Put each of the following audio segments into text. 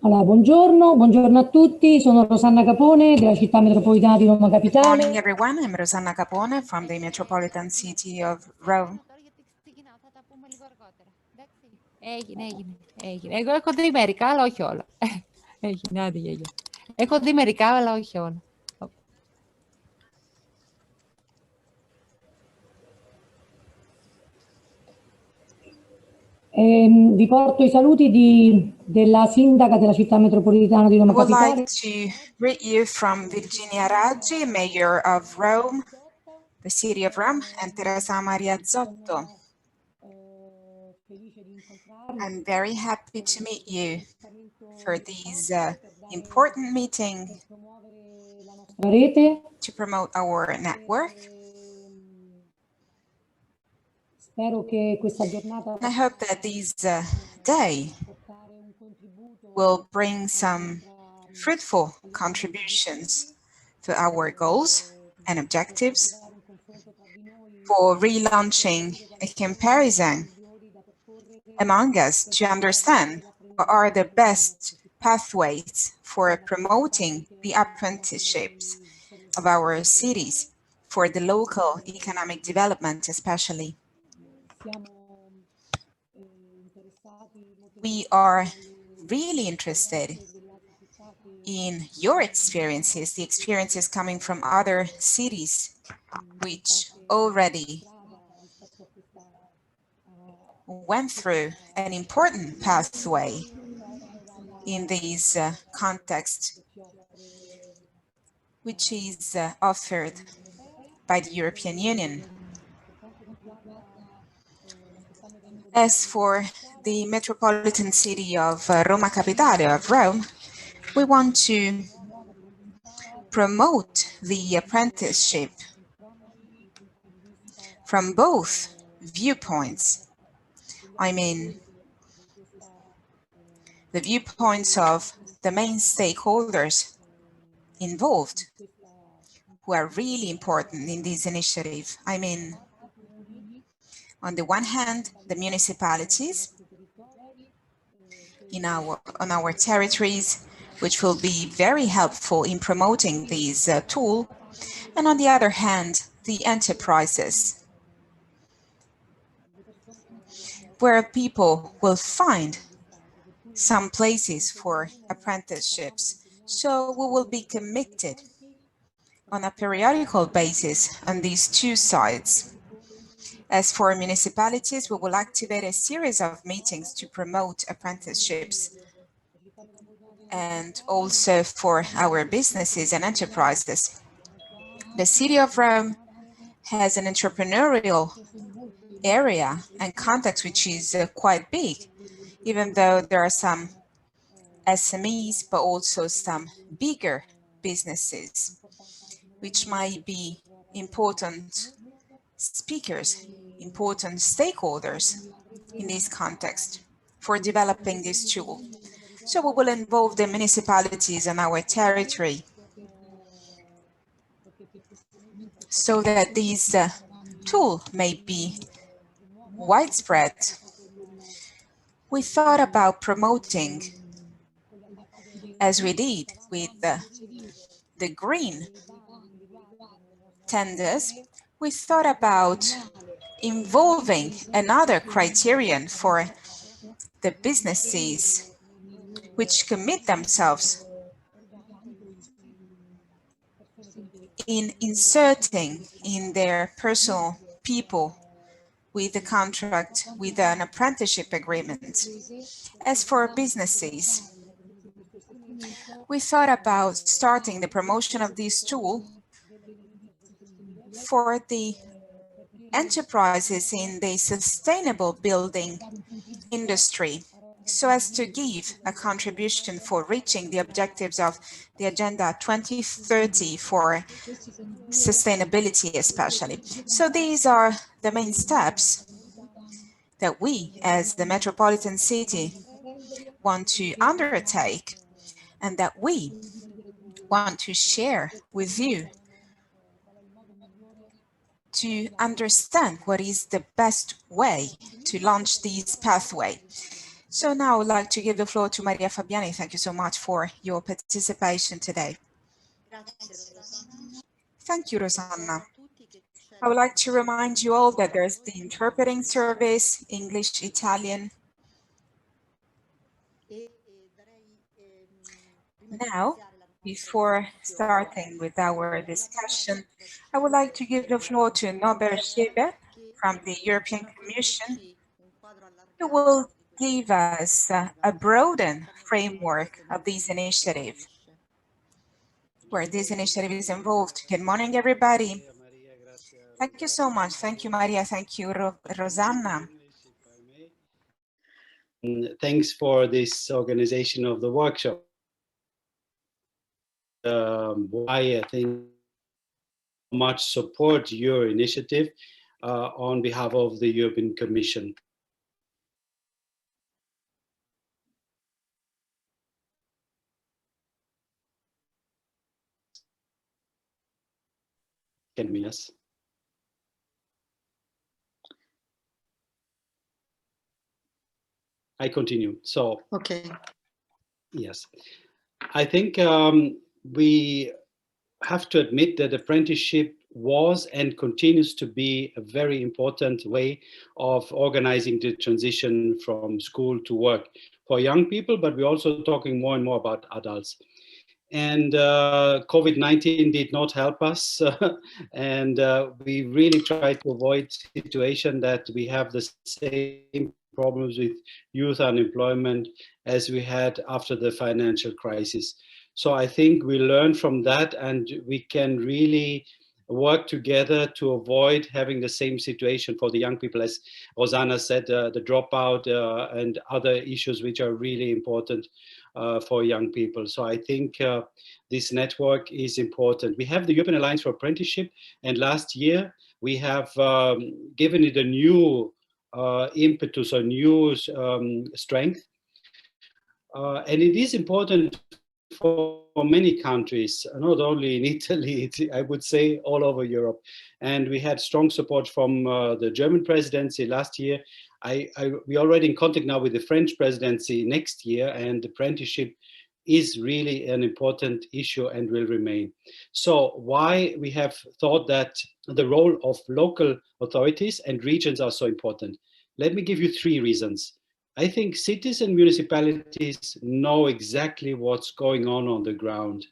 Allora, buongiorno a tutti, sono Rosanna Capone della città metropolitana di Roma Good morning, Capitale. everyone. I'm Rosanna Capone from the Metropolitan City of Rome. Εγώ έχω δει μερικά, αλλά όχι όλα. Έγινε, άντε γέλιο. Έχω δει μερικά, αλλά όχι όλα. Vi porto i saluti della sindaca della città metropolitana di I Roma would Capitale. like to greet you from Virginia Raggi, Mayor of Rome, the city of Rome, and Teresa Maria Zotto. I'm very happy to meet you for this important meeting to promote our network. I hope that this day will bring some fruitful contributions to our goals and objectives for relaunching a comparison among us to understand what are the best pathways for promoting the apprenticeships of our cities for the local economic development especially. We are really interested in your experiences, the experiences coming from other cities which already went through an important pathway in this context, which is offered by the European Union. As for the metropolitan city of Roma Capitale, of Rome, we want to promote the apprenticeship from both viewpoints. I mean, the viewpoints of the main stakeholders involved, who are really important in this initiative. I mean, on the one hand, the municipalities on our territories, which will be very helpful in promoting this tool, and on the other hand, the enterprises, where people will find some places for apprenticeships. So we will be committed on a periodical basis on these two sides. As for municipalities, we will activate a series of meetings to promote apprenticeships, and also for our businesses and enterprises. The city of Rome has an entrepreneurial area and context which is quite big, even though there are some SMEs, but also some bigger businesses, which might be important speakers, important stakeholders in this context for developing this tool. So we will involve the municipalities on our territory so that this tool may be widespread. We thought about promoting, as we did with the green tenders, we thought about involving another criterion for the businesses which commit themselves in inserting in their personal people with a contract, with an apprenticeship agreement. As for businesses, we thought about starting the promotion of this tool for the enterprises in the sustainable building industry, so as to give a contribution for reaching the objectives of the Agenda 2030 for sustainability especially. So these are the main steps that we as the metropolitan city want to undertake and that we want to share with you to understand what is the best way to launch this pathway. So now I would like to give the floor to Maria Fabiani. Thank you so much for your participation today. Thank you, Rosanna. I would like to remind you all that there's the interpreting service, English, Italian. Now, before starting with our discussion, I would like to give the floor to Norbert Scheber from the European Commission, who will give us a broadened framework of this initiative, where this initiative is involved. Good morning, everybody. Thank you so much. Thank you, Maria. Thank you, Rosanna. Thanks for this organization of the workshop. Why I think much support your initiative on behalf of the European Commission. Can we, yes? I continue. So, okay. Yes, I think we have to admit that apprenticeship was and continues to be a very important way of organizing the transition from school to work for young people, but we're also talking more and more about adults. And COVID-19 did not help us. And we really tried to avoid situation that we have the same problems with youth unemployment as we had after the financial crisis. So I think we learn from that, and we can really work together to avoid having the same situation for the young people, as Rosanna said, the dropout and other issues which are really important for young people. So I think this network is important. We have the European Alliance for Apprenticeship, and last year we have given it a new impetus, a new strength. And it is important for many countries, not only in Italy, I would say all over Europe. And we had strong support from the German presidency last year. We're already in contact now with the French presidency next year, and apprenticeship is really an important issue and will remain. So why we have thought that the role of local authorities and regions are so important? Let me give you 3 reasons. I think cities and municipalities know exactly what's going on the ground.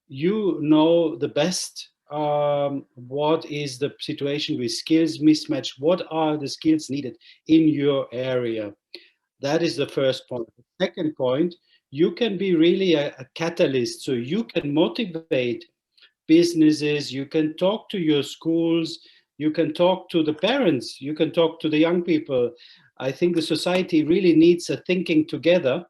You know the best what is the situation with skills mismatch, what are the skills needed in your area. That is the first point. The second point, you can be really a catalyst, so you can motivate businesses, you can talk to your schools, you can talk to the parents, you can talk to the young people. I think the society really needs a thinking together,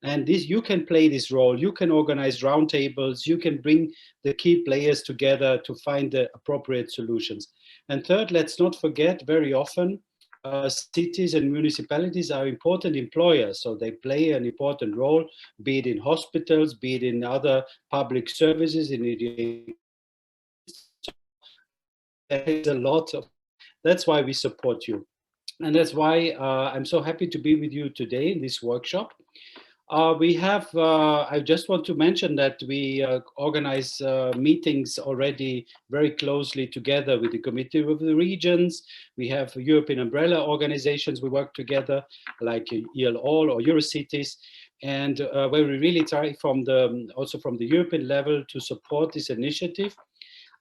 and this, you can play this role. You can organize roundtables, you can bring the key players together to find the appropriate solutions. And third, let's not forget, very often cities and municipalities are important employers, so they play an important role, be it in hospitals, be it in other public services, in education. There is a lot of, that's why we support you. And that's why I'm so happy to be with you today in this workshop. We have, I just want to mention that we organize meetings already very closely together with the Committee of the Regions. We have European umbrella organizations we work together, like ELAll or Eurocities, and where we really try from also from the European level to support this initiative.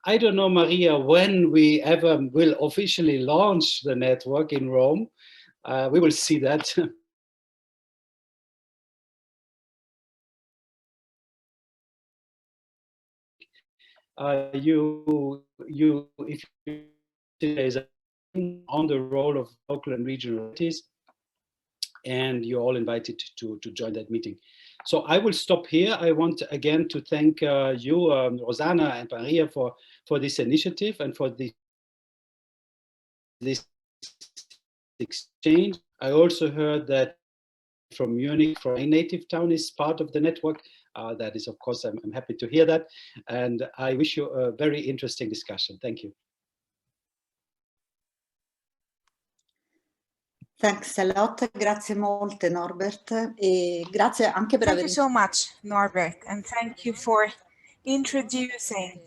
I don't know, Maria, when we ever will officially launch the network in Rome. We will see that. If you is on the role of local and regional authorities, and you're all invited to join that meeting. So I will stop here. I want again to thank you, Rosanna and Maria, for this initiative and for this exchange. I also heard that from Munich, from my native town, is part of the network. That is, of course, I'm happy to hear that. And I wish you a very interesting discussion. Thank you. Thanks a lot, grazie molte Norbert, e grazie anche per Thank aver you so much, Norbert, and thank you for introducing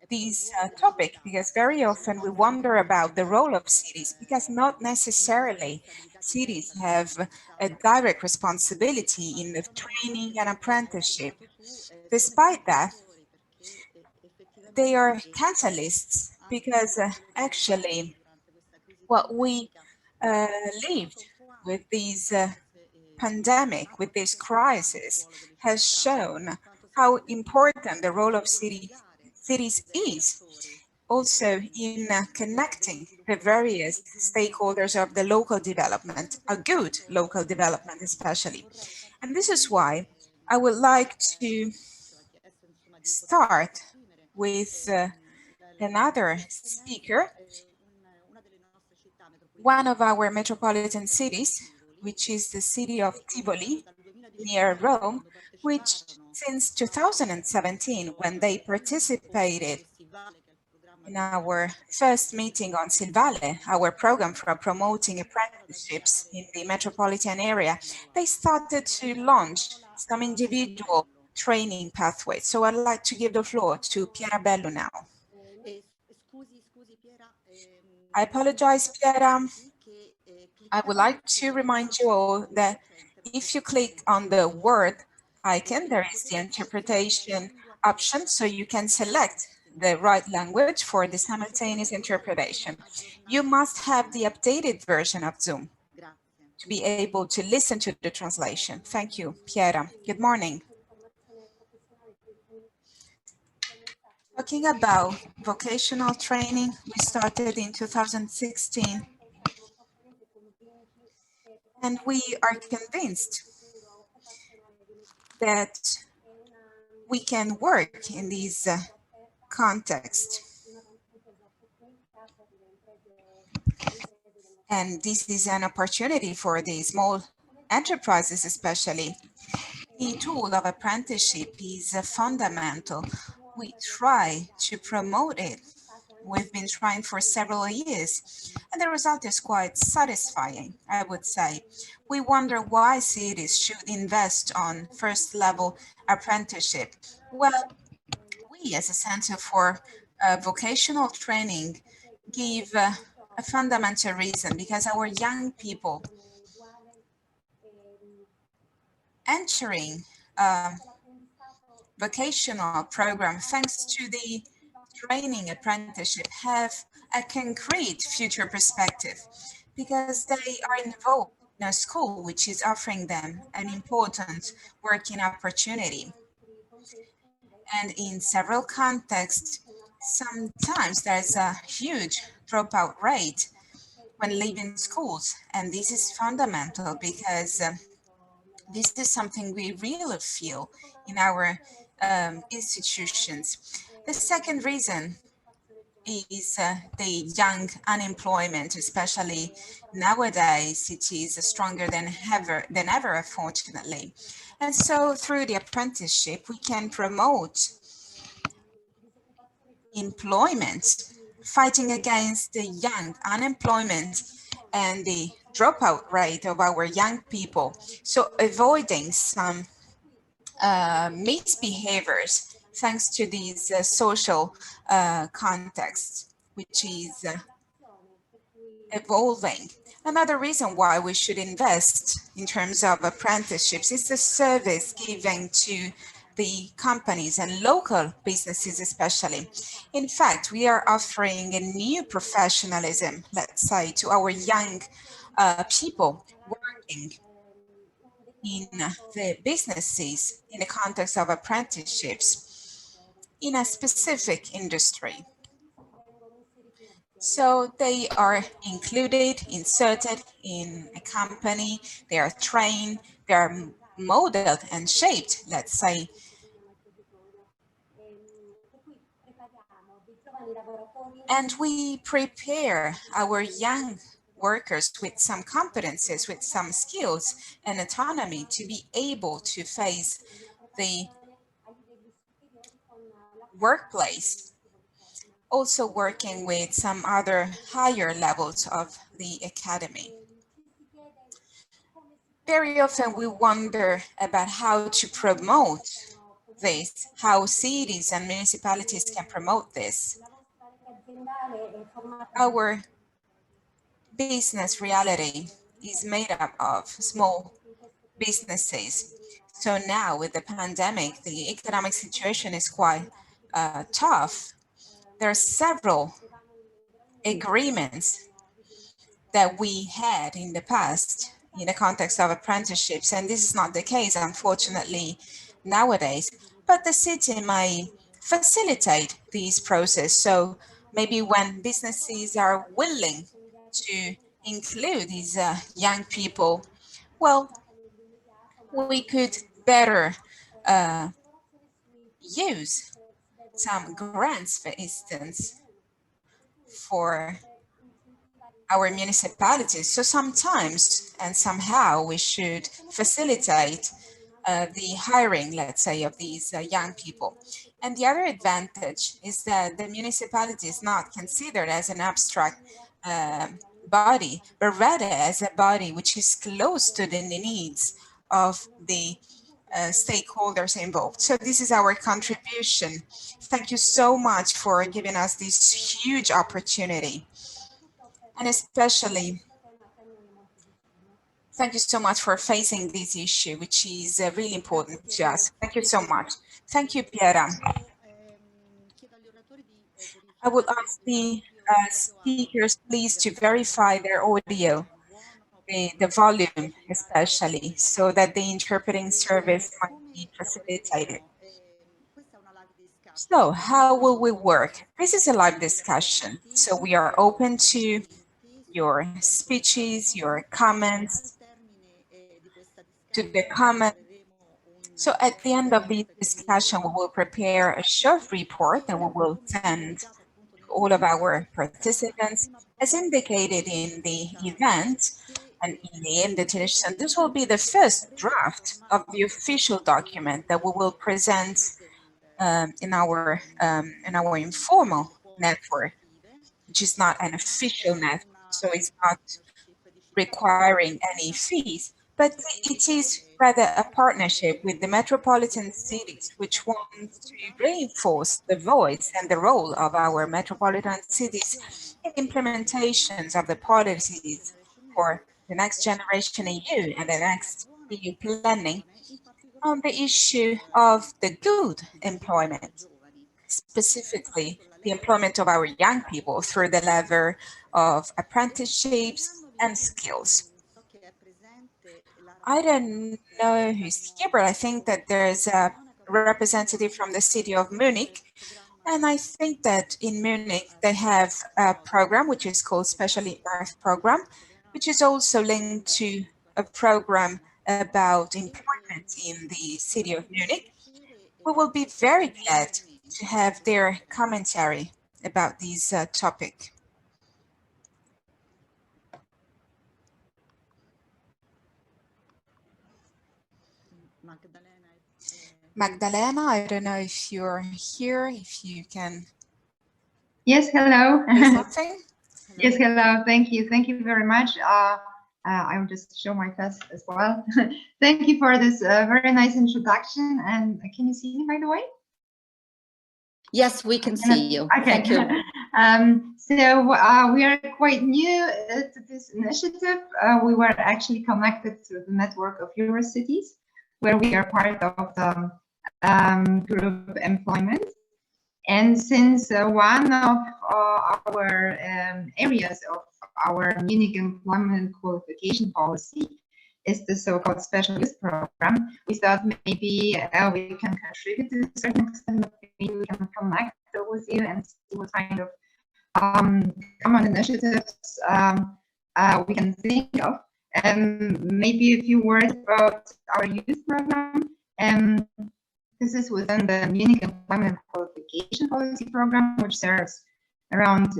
this topic, because very often we wonder about the role of cities, because not necessarily cities have a direct responsibility in the training and apprenticeship. Despite that, they are catalysts, because actually what we lived with this pandemic, with this crisis, has shown how important the role of cities is, also in connecting the various stakeholders of the local development, a good local development especially. And this is why I would like to start with another speaker, one of our metropolitan cities, which is the city of Tivoli, near Rome, which since 2017, when they participated in our first meeting on Silvale, our program for promoting apprenticeships in the metropolitan area, they started to launch some individual training pathways. So I'd like to give the floor to Piera Bello now. I apologize, Piera. I would like to remind you all that if you click on the word icon, there is the interpretation option, so you can select the right language for the simultaneous interpretation. You must have the updated version of Zoom to be able to listen to the translation. Thank you, Piera. Good morning. Talking about vocational training, we started in 2016, and we are convinced that we can work in this context. And this is an opportunity for the small enterprises especially. The tool of apprenticeship is fundamental. We try to promote it. We've been trying for several years, and the result is quite satisfying, I would say. We wonder why cities should invest on first-level apprenticeship. Well, we as a Center for Vocational Training give a fundamental reason, because our young people entering vocational program, thanks to the training apprenticeship, have a concrete future perspective, because they are involved in a school which is offering them an important working opportunity. And in several contexts, sometimes there's a huge dropout rate when leaving schools, and this is fundamental, because this is something we really feel in our institutions. The second reason is the young unemployment, especially nowadays. It is stronger than ever, unfortunately. And so through the apprenticeship, we can promote employment, fighting against the young unemployment and the dropout rate of our young people. So avoiding some misbehaviors thanks to these social context, which is evolving. Another reason why we should invest in terms of apprenticeships is the service given to the companies and local businesses especially. In fact, we are offering a new professionalism, let's say, to our young people working in the businesses in the context of apprenticeships in a specific industry. So they are included, inserted in a company, they are trained, they are modeled and shaped, let's say. And we prepare our young workers with some competencies, with some skills and autonomy to be able to face the workplace, also working with some other higher levels of the academy. very often we wonder about how to promote this, how cities and municipalities can promote this. Our business reality is made up of small businesses. So now with the pandemic, the economic situation is quite tough. There are several agreements that we had in the past in the context of apprenticeships, and this is not the case, unfortunately, nowadays. But the city might facilitate this process. So maybe when businesses are willing to include these young people, well, we could better use some grants, for instance, for our municipalities. So sometimes and somehow we should facilitate the hiring, let's say, of these young people. And the other advantage is that the municipality is not considered as an abstract body, but rather as a body which is close to the needs of the stakeholders involved. So this is our contribution. Thank you so much for giving us this huge opportunity. And especially, thank you so much for facing this issue, which is really important to us. Thank you so much. Thank you, Piera. I would ask the speakers, please, to verify their audio, the volume especially, so that the interpreting service might be facilitated. So how will we work? This is a live discussion, so we are open to your speeches, your comments, to the comment. So at the end of the discussion, we will prepare a short report that we will send to all of our participants. As indicated in the event and in the invitation, this will be the first draft of the official document that we will present in our informal network, which is not an official network, so it's not requiring any fees, but it is rather a partnership with the metropolitan cities, which wants to reinforce the voice and the role of our metropolitan cities in implementations of the policies for the next generation EU and the next EU planning on the issue of the good employment, specifically the employment of our young people through the lever of apprenticeships and skills. I don't know who's here, but I think that there's a representative from the city of Munich. And I think that in Munich, they have a program which is called Specially Earth Program, which is also linked to a program about employment in the city of Munich. We will be very glad to have their commentary about this topic. Magdalena, I don't know if you're here, if you can. Yes, hello. Say something. Yes, hello. Thank you. Thank you very much. I'll just show my face as well. Thank you for this very nice introduction. And can you see me, by the way? Yes, we can see you. Okay. Thank you. So we are quite new to this initiative. We were actually connected to the network of Eurocities, where we are part of the group employment. And since one of our areas of our Munich employment qualification policy is the so-called special youth program, we thought maybe we can contribute to a certain extent, maybe we can connect with you and see what kind of common initiatives we can think of. Maybe a few words about our youth program. This is within the Munich Employment Qualification Policy Program, which serves around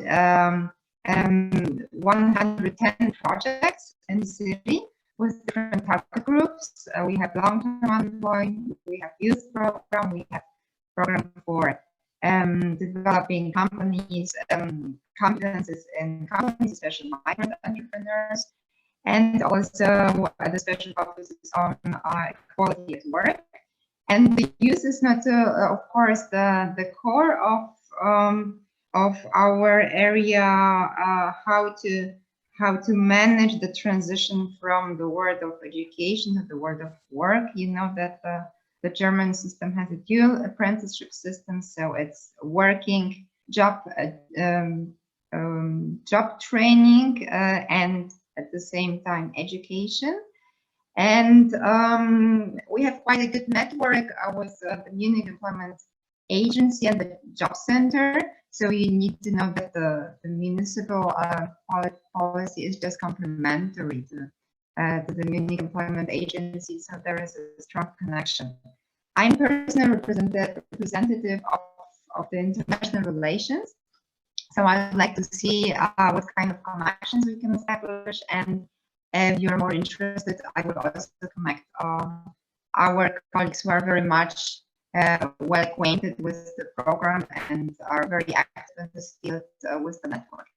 110 projects in the city with different target groups. We have long-term unemployed, we have youth program, we have program for developing companies, competences in companies, especially migrant entrepreneurs. and also the special focus on equality at work. And the youth is not, of course, the core of our area, how to manage the transition from the world of education to the world of work. You know that the German system has a dual apprenticeship system, so it's working job job training and at the same time education. And we have quite a good network with the Munich Employment Agency and the Job Center. So you need to know that the municipal policy is just complementary to the Munich Employment Agency. So there is a strong connection. I'm personally representative of the international relations. So I'd like to see what kind of connections we can establish, and if you're more interested, I would also connect our colleagues who are very much well acquainted with the program and are very active in this field with the network.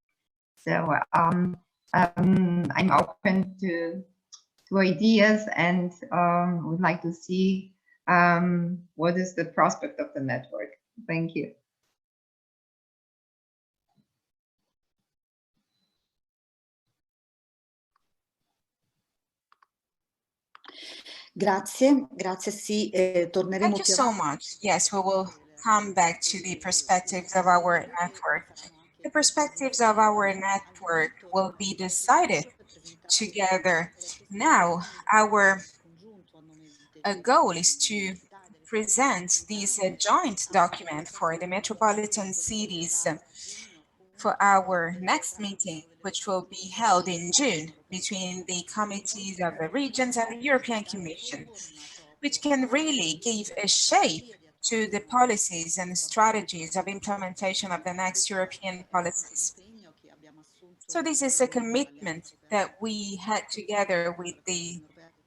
So I'm open to ideas and would like to see what is the prospect of the network. Thank you. Grazie, grazie, sì, torneremo Thank you so much. Yes, we will come back to the perspectives of our network. The perspectives of our network will be decided together. Now, our goal is to present this joint document for the metropolitan cities for our next meeting, which will be held in June between the committees of the regions and the European Commission, which can really give a shape to the policies and strategies of implementation of the next European policies. So this is a commitment that we had together with the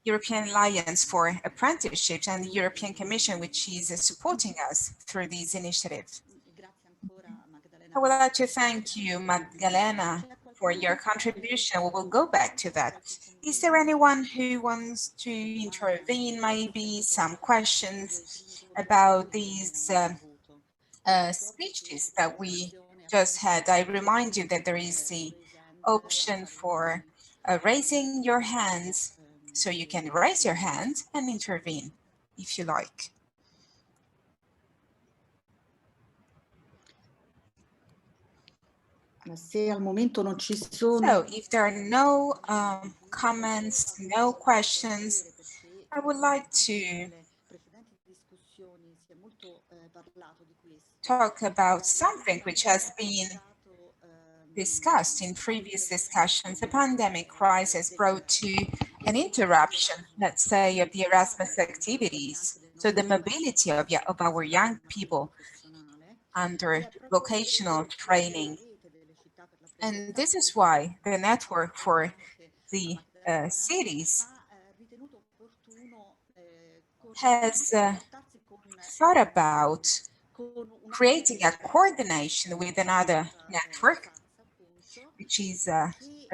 European Alliance for Apprenticeships and the European Commission, which is supporting us through these initiatives. I would like to thank you, Magdalena, for your contribution. We will go back to that. Is there anyone who wants to intervene, maybe some questions about these speeches that we just had? I remind you that there is the option for raising your hands, so you can raise your hand and intervene if you like. Se al momento non ci sono... So if there are no comments, no questions, I would like to talk about something which has been discussed in previous discussions. The pandemic crisis brought to an interruption, let's say, of the Erasmus activities, so the mobility of our young people under vocational training. And this is why the network for the cities has thought about creating a coordination with another network, which is the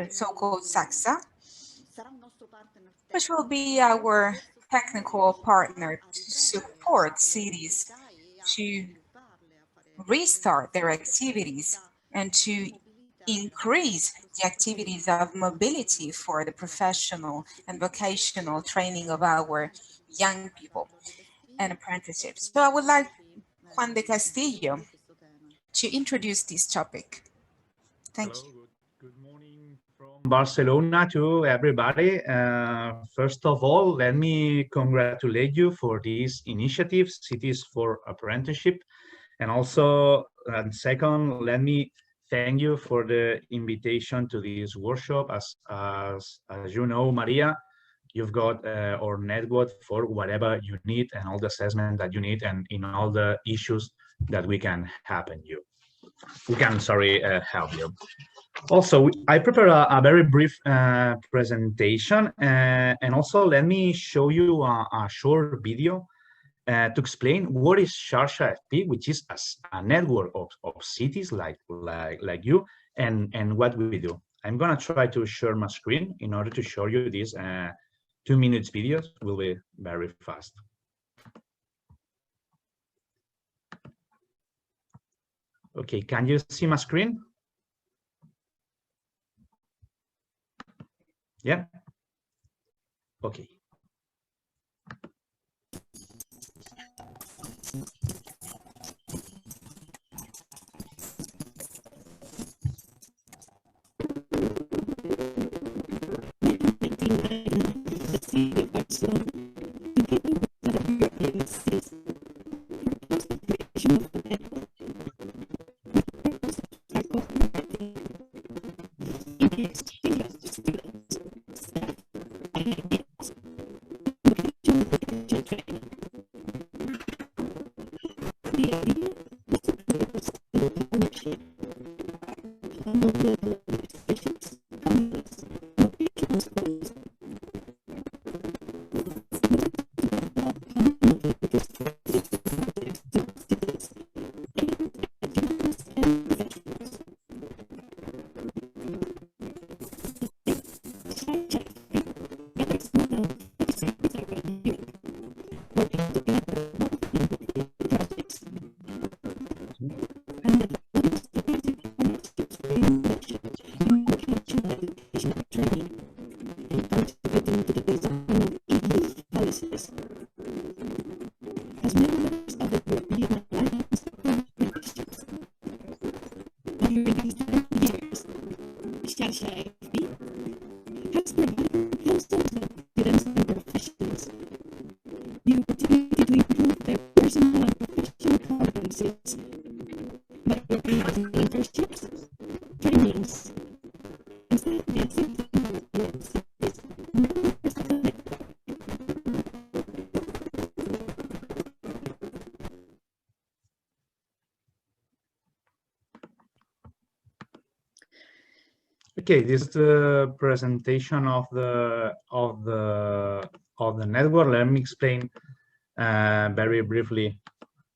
so-called SAXA, which will be our technical partner to support cities to restart their activities and to increase the activities of mobility for the professional and vocational training of our young people and apprenticeships. So I would like Juan de Castillo to introduce this topic. Thank you. Good morning from Barcelona to everybody. First of all, let me congratulate you for this initiative, Cities for Apprenticeship. And also, second, let me thank you for the invitation to this workshop. As you know, Maria, you've got our network for whatever you need and all the assessment that you need and in all the issues that we can help you. Help you. Also, I prepared a very brief presentation, and also let me show you a short video to explain what is Xarxa FP, which is a network of cities like you, and what we do. I'm gonna try to share my screen in order to show you this 2 minutes videos. Will be very fast. Okay, can you see my screen? Yeah. Okay. Okay, this is the presentation of the network. Let me explain very briefly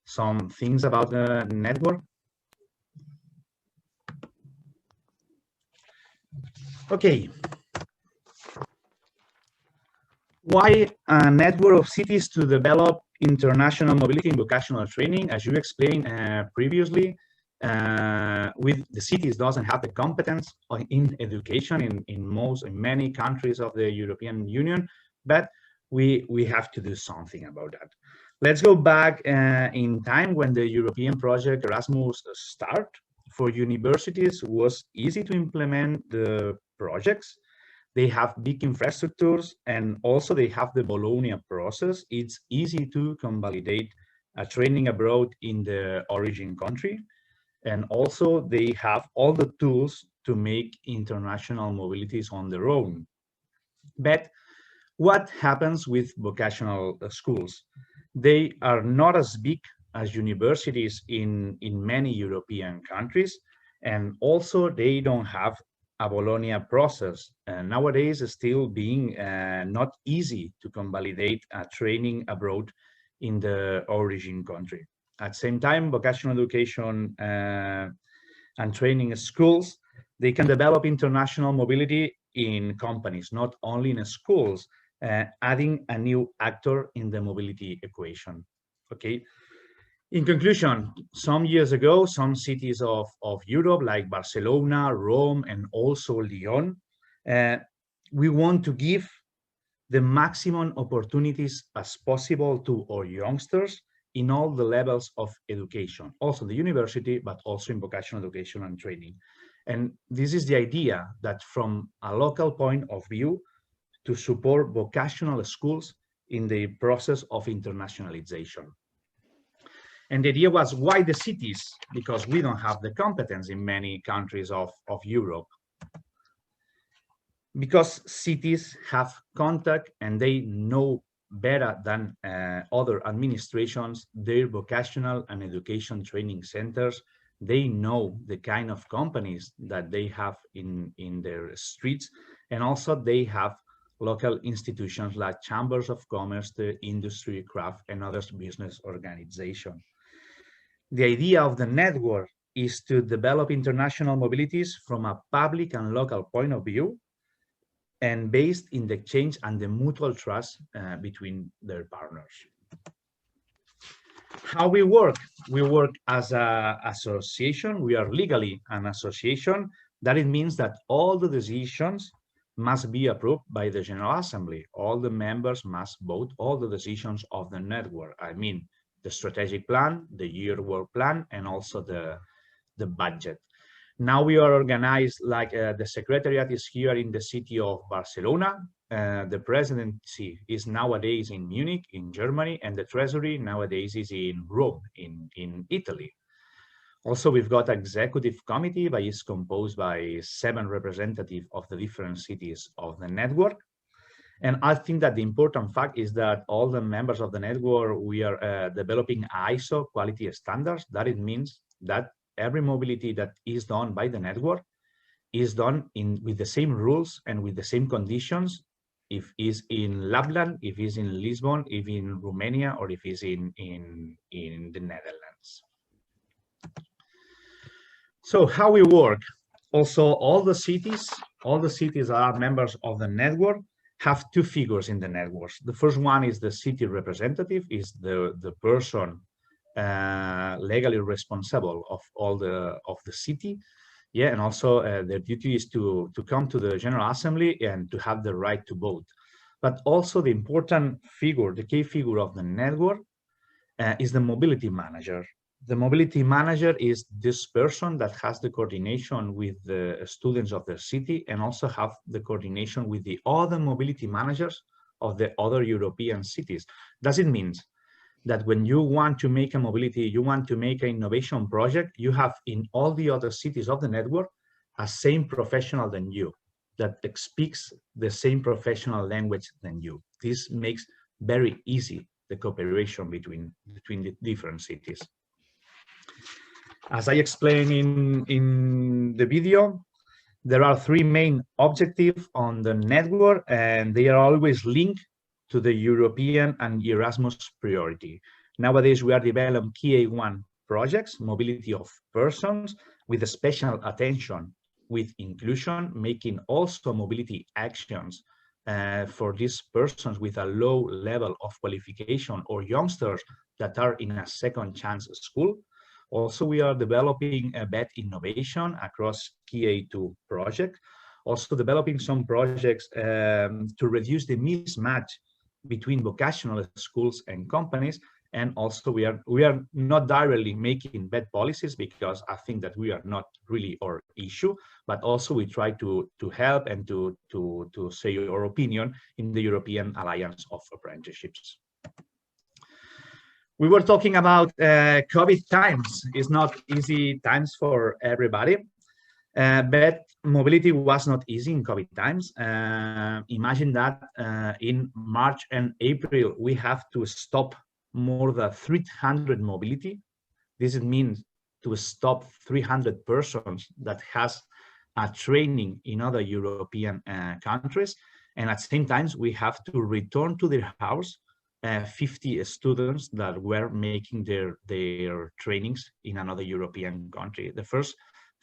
some things about the network. Okay. Why a network of cities to develop international mobility and vocational training? As you explained previously, with the cities doesn't have the competence in education in many countries of the European Union, but we have to do something about that. Let's go back in time when the European project Erasmus started. For universities, it was easy to implement the projects. They have big infrastructures, and also they have the Bologna process. It's easy to convalidate a training abroad in the origin country. And also they have all the tools to make international mobilities on their own. But what happens with vocational schools? They are not as big as universities in many European countries, and also they don't have a Bologna process. Nowadays, it's still being not easy to convalidate a training abroad in the origin country. At the same time, vocational education and training schools, they can develop international mobility in companies, not only in schools, adding a new actor in the mobility equation. Okay. In conclusion, some years ago, some cities of Europe, like Barcelona, Rome, and also Lyon, we want to give the maximum opportunities as possible to our youngsters in all the levels of education, also the university, but also in vocational education and training. And this is the idea, that from a local point of view, to support vocational schools in the process of internationalization. And the idea was, why the cities? Because we don't have the competence in many countries of Europe. Because cities have contact and they know better than other administrations their vocational and education training centers. They know the kind of companies that they have in their streets, and also they have local institutions like chambers of commerce, the industry, craft, and other business organizations. The idea of the network is to develop international mobilities from a public and local point of view, and based in the exchange and the mutual trust between their partners. How we work? We work as an association. We are legally an association. That it means that all the decisions must be approved by the General Assembly. All the members must vote all the decisions of the network. I mean, the strategic plan, the year work plan, and also the budget. Now we are organized like the Secretariat is here in the city of Barcelona. The presidency is nowadays in Munich, in Germany, and the treasury nowadays is in Rome, in Italy. Also, we've got an executive committee that is composed by 7 representatives of the different cities of the network. And I think that the important fact is that all the members of the network, we are developing ISO quality standards. That it means that every mobility that is done by the network is done with the same rules and with the same conditions, if it's in Lapland, if it's in Lisbon, if in Romania, or if it's in the Netherlands. So how we work? Also, all the cities that are members of the network have 2 figures in the networks. The first one is the city representative, is the person legally responsible of all the city. Yeah, and also their duty is to come to the General Assembly and to have the right to vote. But also the important figure, the key figure of the network is the mobility manager. The mobility manager is this person that has the coordination with the students of the city and also have the coordination with the other mobility managers of the other European cities. Does it mean that when you want to make a mobility, you want to make an innovation project, you have in all the other cities of the network a same professional than you, that speaks the same professional language than you. This makes very easy the cooperation between the different cities. As I explained in the video, there are 3 main objectives on the network, and they are always linked to the European and Erasmus priority. Nowadays, we are developing key A1 projects, mobility of persons, with a special attention with inclusion, making also mobility actions for these persons with a low level of qualification or youngsters that are in a second chance school. Also, we are developing a bed innovation across key A2 project. Also developing some projects to reduce the mismatch between vocational schools and companies. And also we are not directly making bad policies, because I think that we are not really our issue, but also we try to help and to say our opinion in the European Alliance of Apprenticeships. We were talking about COVID times. It's not easy times for everybody, but mobility was not easy in COVID times. Imagine that in March and April, we have to stop more than 300 mobility. This means to stop 300 persons that has a training in other European countries. And at the same time, we have to return to their house 50 students that were making their trainings in another European country. The first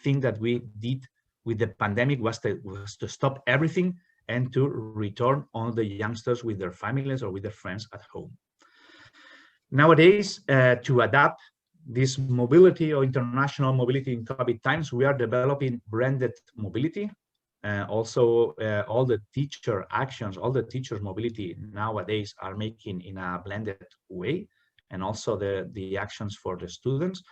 thing that we did with the pandemic was to stop everything and to return all the youngsters with their families or with their friends at home. Nowadays, to adapt this mobility or international mobility in COVID times, we are developing branded mobility. Also, all the teacher actions, all the teachers mobility nowadays are making in a blended way, and also the actions for the students.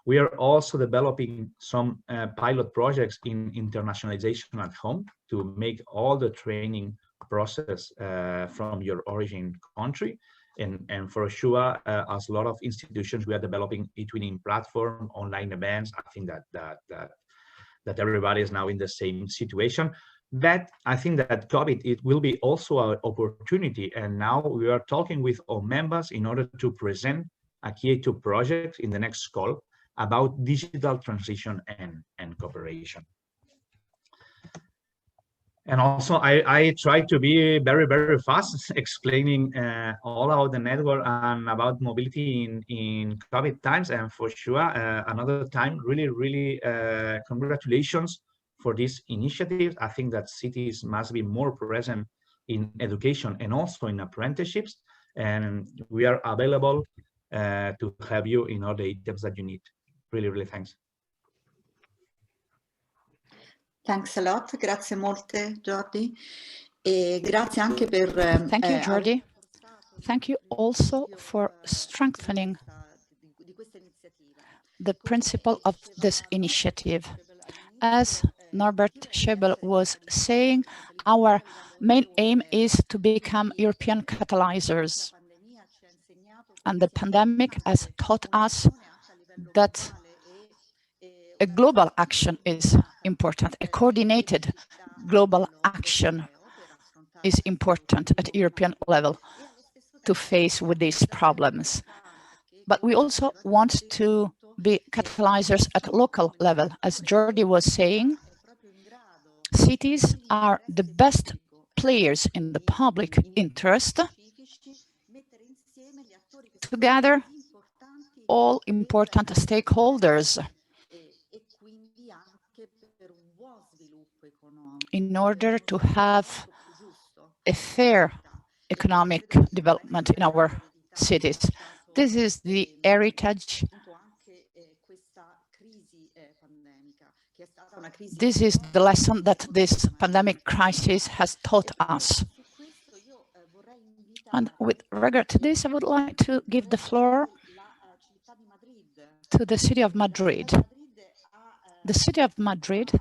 We are also developing some pilot projects in internationalization at home to make all the training process from your origin country. And for sure, as a lot of institutions, we are developing between platform, online events. I think that everybody is now in the same situation. But I think that COVID, it will be also an opportunity. And now we are talking with our members in order to present a key A2 project in the next call about digital transition and cooperation. And also, I try to be very, very fast explaining all about the network and about mobility in COVID times. And for sure, another time, really, really congratulations for this initiative. I think that cities must be more present in education and also in apprenticeships. And we are available to have you in all the items that you need. Really, really thanks. Thanks a lot, grazie molte Jordi. E grazie anche per Thank you, Jordi. Thank you also for strengthening the principle of this initiative. As Norbert Schäuble was saying, our main aim is to become European catalyzers. And the pandemic has taught us that a global action is important. A coordinated global action is important at European level to face with these problems. But we also want to be catalyzers at local level. As Jordi was saying, cities are the best players in the public interest to gather all important stakeholders in order to have a fair economic development in our cities. This is the heritage. This is the lesson that this pandemic crisis has taught us. And with regard to this, I would like to give the floor to the city of Madrid. The city of Madrid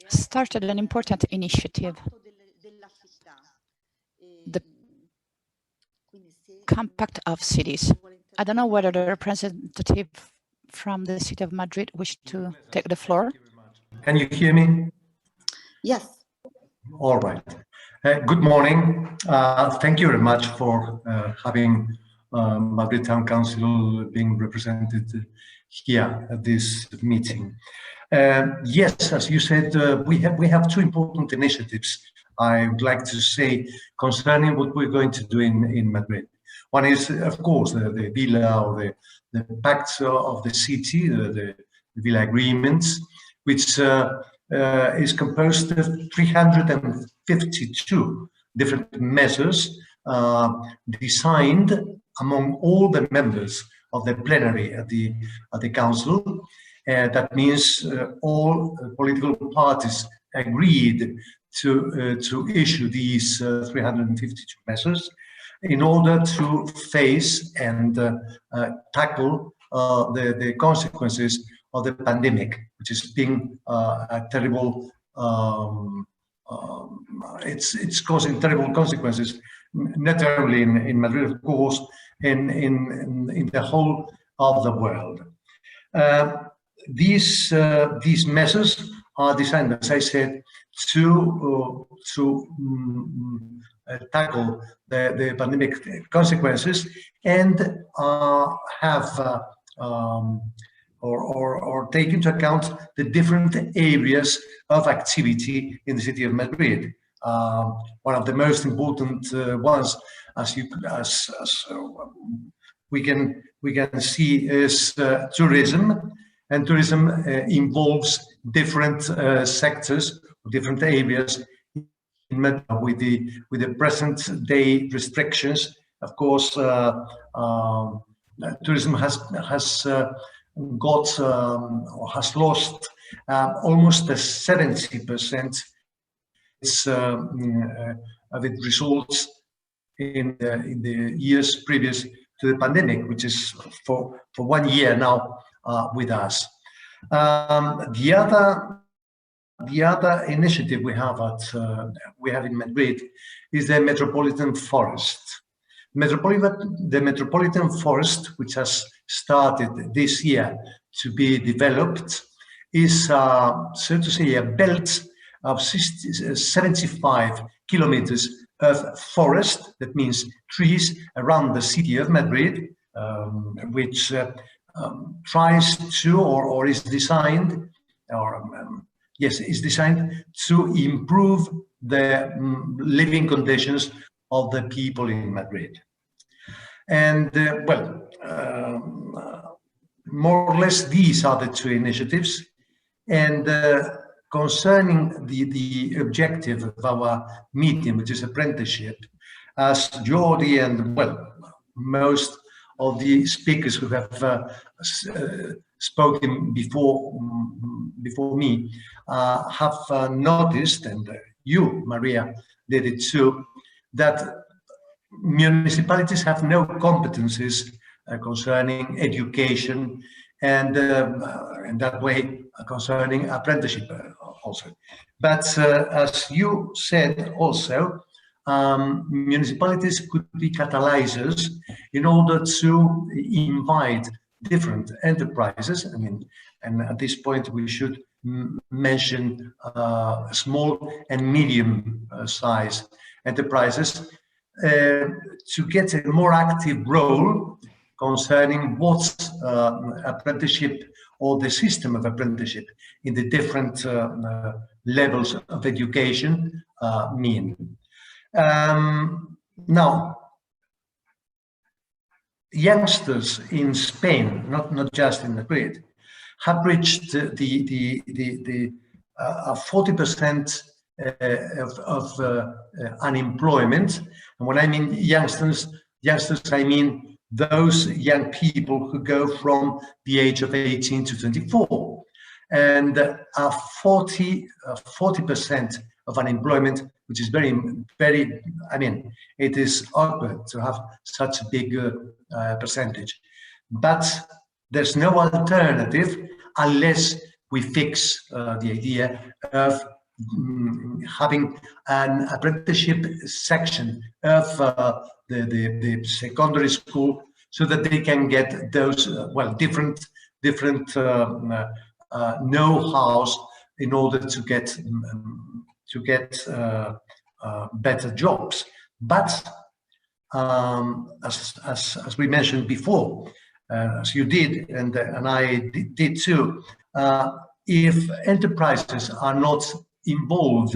started an important initiative, the Compact of Cities. I don't know whether the representative from the city of Madrid wish to take the floor. Can you hear me? Yes. All right. Good morning. Thank you very much for having Madrid Town Council being represented here at this meeting. Yes, as you said, we have two important initiatives I would like to say concerning what we're going to do in Madrid. One is, of course, the Villa or the Pact of the City, the Villa Agreements, which is composed of 352 different measures designed among all the members of the plenary at the council. That means all political parties agreed to issue these 352 measures in order to face and tackle the consequences of the pandemic, which has been a terrible. It's causing terrible consequences, not only in Madrid, of course, in the whole of the world. These measures are designed, as I said, to tackle the pandemic consequences and have or take into account the different areas of activity in the city of Madrid. One of the most important ones, as we can see, is tourism. And tourism involves different sectors, different areas. With the present day restrictions, of course, tourism has got or has lost almost 70% of its results in the years previous to the pandemic, which is for 1 year now with us. The other initiative we have in Madrid is the Metropolitan Forest. The Metropolitan Forest, which has started this year to be developed, is so to say a belt of 75 kilometers of forest. That means trees around the city of Madrid, which tries to or is designed yes, is designed to improve the living conditions of the people in Madrid. And more or less these are the two initiatives. And concerning the objective of our meeting, which is apprenticeship, as Jordi and most of the speakers who have spoken before me have noticed, and you, Maria, did it too, that municipalities have no competencies concerning education, and in that way concerning apprenticeship also. But as you said also, municipalities could be catalyzers in order to invite different enterprises. I mean, and at this point we should mention small and medium size enterprises to get a more active role concerning what apprenticeship or the system of apprenticeship in the different levels of education mean. Now, youngsters in Spain, not just in Madrid, have reached the 40% of unemployment. And when I mean youngsters, I mean those young people who go from the age of 18 to 24. And 40% of unemployment, which is very, I mean, it is awkward to have such a big percentage. But there's no alternative unless we fix the idea of having an apprenticeship section of the secondary school, so that they can get those different know-hows in order to get better jobs. But as we mentioned before, as you did and I did too, if enterprises are not involved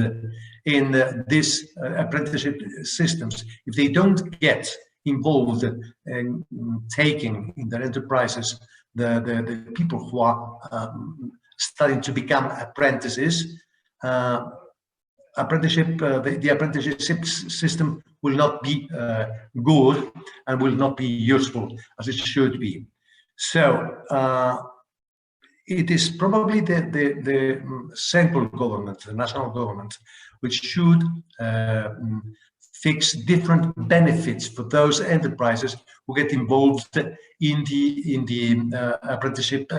in these apprenticeship systems, if they don't get involved in taking in their enterprises the people who are starting to become apprentices, the apprenticeship system will not be good and will not be useful as it should be. So it is probably the central government, the national government, which should fix different benefits for those enterprises who get involved in the apprenticeship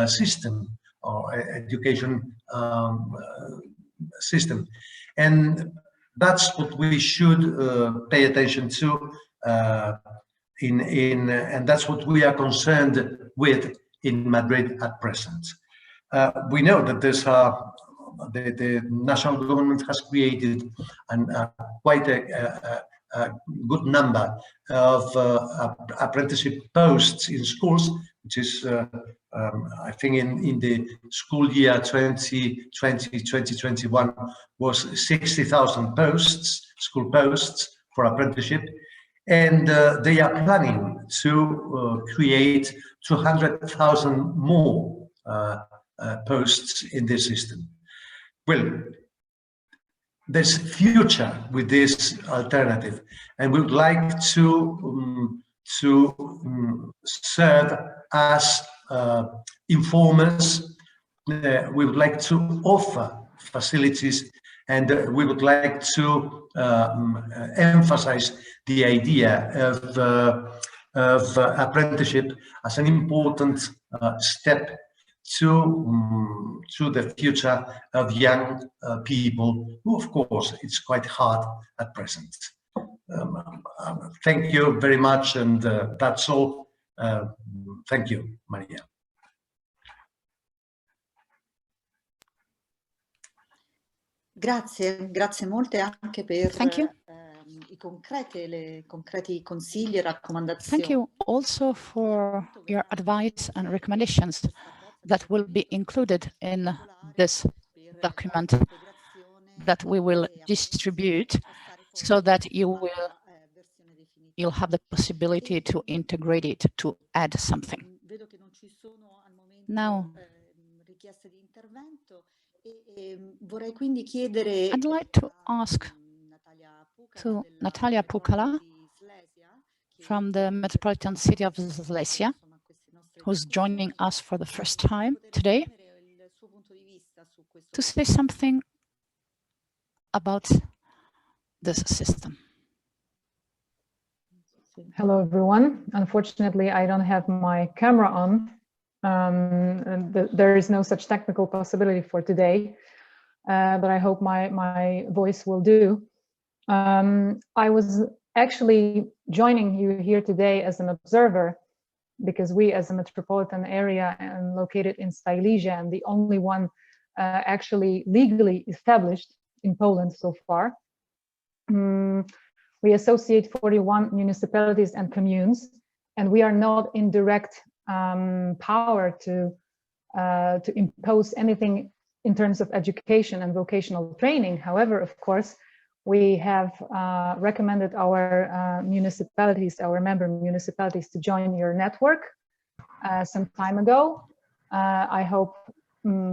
system or education system. And that's what we should pay attention to, and that's what we are concerned with in Madrid at present. We know that there's the national government has created quite a good number of apprenticeship posts in schools, which is, I think, in the school year 2020-2021 was 60,000 posts, school posts for apprenticeship. And they are planning to create 200,000 more posts in this system. Well, there's future with this alternative, and we would like to serve as informers. We would like to offer facilities, and we would like to emphasize the idea of apprenticeship as an important step to the future of young people, who, of course, it's quite hard at present. Thank you very much, and that's all. Thank you, Maria. Grazie molte anche per Thank you. i concreti consigli e raccomandazioni. Thank you also for your advice and recommendations that will be included in this document that we will distribute so that you'll have the possibility to integrate it, to add something. Now, I'd like to ask to Natalia Pukala from the Metropolitan City of Silesia, who's joining us for the first time today, to say something about this system. Hello, everyone. Unfortunately, I don't have my camera on. And there is no such technical possibility for today, but I hope my voice will do. I was actually joining you here today as an observer, because we as a metropolitan area and located in Silesia, and the only one actually legally established in Poland so far. We associate 41 municipalities and communes, and we are not in direct power to impose anything in terms of education and vocational training. However, of course, we have recommended our municipalities, our member municipalities, to join your network some time ago. I hope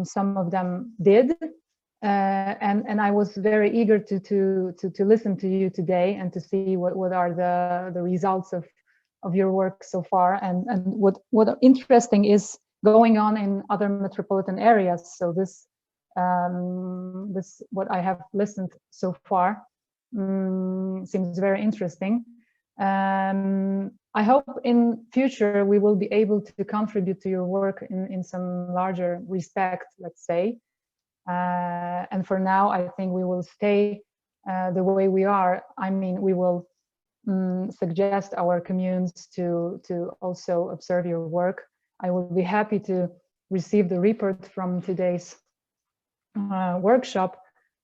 some of them did, and I was very eager to listen to you today and to see what are the results of your work so far, and what interesting is going on in other metropolitan areas. So this what I have listened so far seems very interesting. I hope in future we will be able to contribute to your work in some larger respect, let's say. And for now, I think we will stay the way we are. I mean, we will suggest our communes to also observe your work. I will be happy to receive the report from today's workshop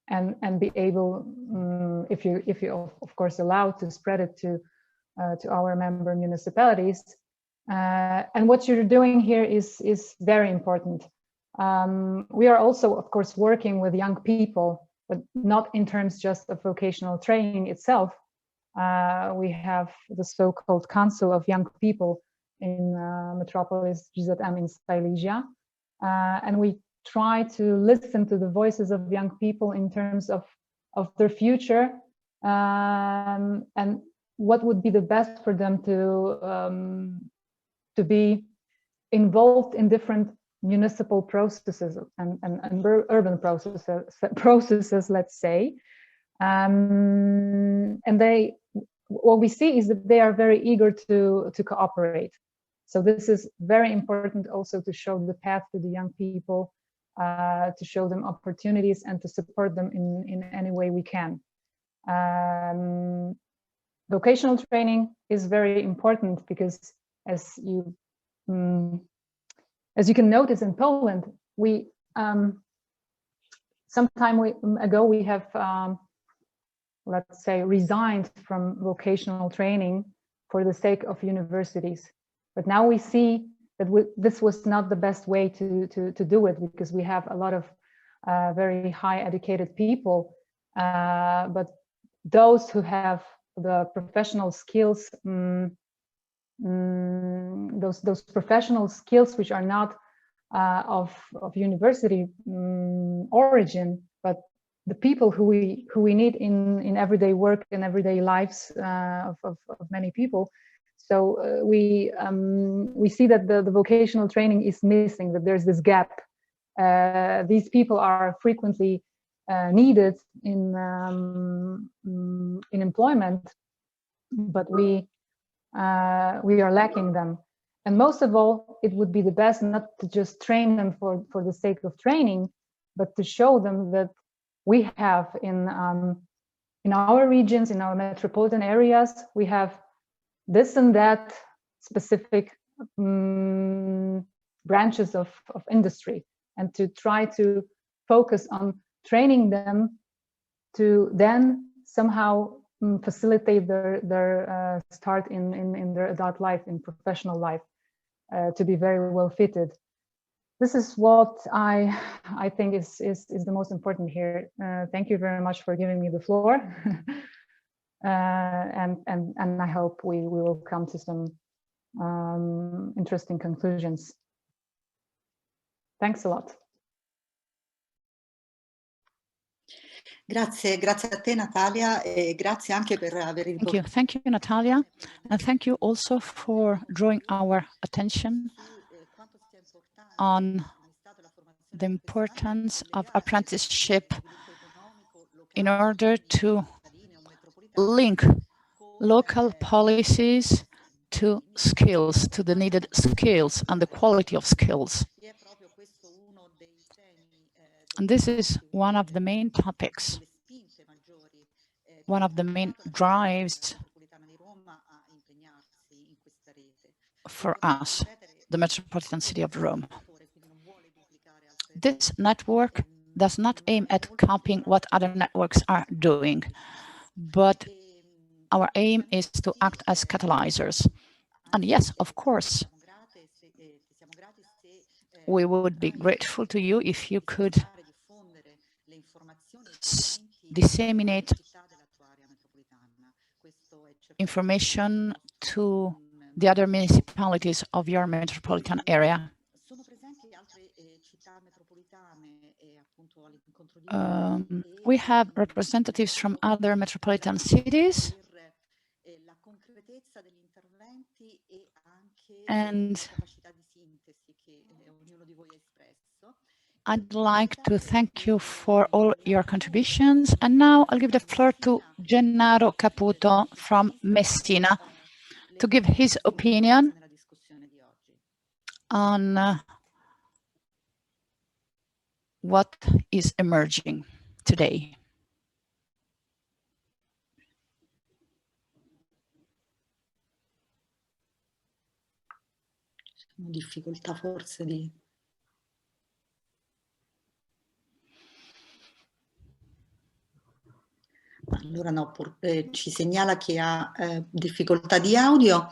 and be able, if you of course allow, to spread it to our member municipalities. And what you're doing here is very important. We are also, of course, working with young people, but not in terms just of vocational training itself. We have the so-called Council of Young People in Metropolis GZM in Silesia, and we try to listen to the voices of young people in terms of their future, and what would be the best for them to be involved in different municipal processes and urban processes, let's say. And what we see is that they are very eager to cooperate. So this is very important also to show the path to the young people, to show them opportunities and to support them in any way we can. Vocational training is very important because, as you can notice in Poland, we some time ago we have let's say resigned from vocational training for the sake of universities, but now we see that this was not the best way to do it, because we have a lot of very high educated people, but those who have the professional skills, those professional skills which are not of university origin, but the people who we need in everyday work and everyday lives of many people. So we see that the vocational training is missing, that there's this gap. These people are frequently needed in employment, but we are lacking them. And most of all, it would be the best not to just train them for the sake of training, but to show them that we have in our regions, in our metropolitan areas, we have this and that specific branches of industry, and to try to focus on training them to then somehow facilitate their start in their adult life, in professional life, to be very well fitted. this is what I think is the most important here. Thank you very much for giving me the floor. And I hope we will come to some interesting conclusions. Thanks a lot. Grazie a te Natalia e grazie anche per aver riportato. Thank you, Natalia, and thank you also for drawing our attention on the importance of apprenticeship in order to link local policies to skills, to the needed skills and the quality of skills. And this is one of the main topics, one of the main drives for us, the Metropolitan City of Rome. This network does not aim at copying what other networks are doing, but our aim is to act as catalyzers. And yes, of course, we would be grateful to you if you could disseminate information to the other municipalities of your metropolitan area. We have representatives from other metropolitan cities, and I'd like to thank you for all your contributions. And now I'll give the floor to Gennaro Caputo from Messina to give his opinion on what is emerging today. Difficoltà forse di... Allora no, ci segnala che ha difficoltà di audio.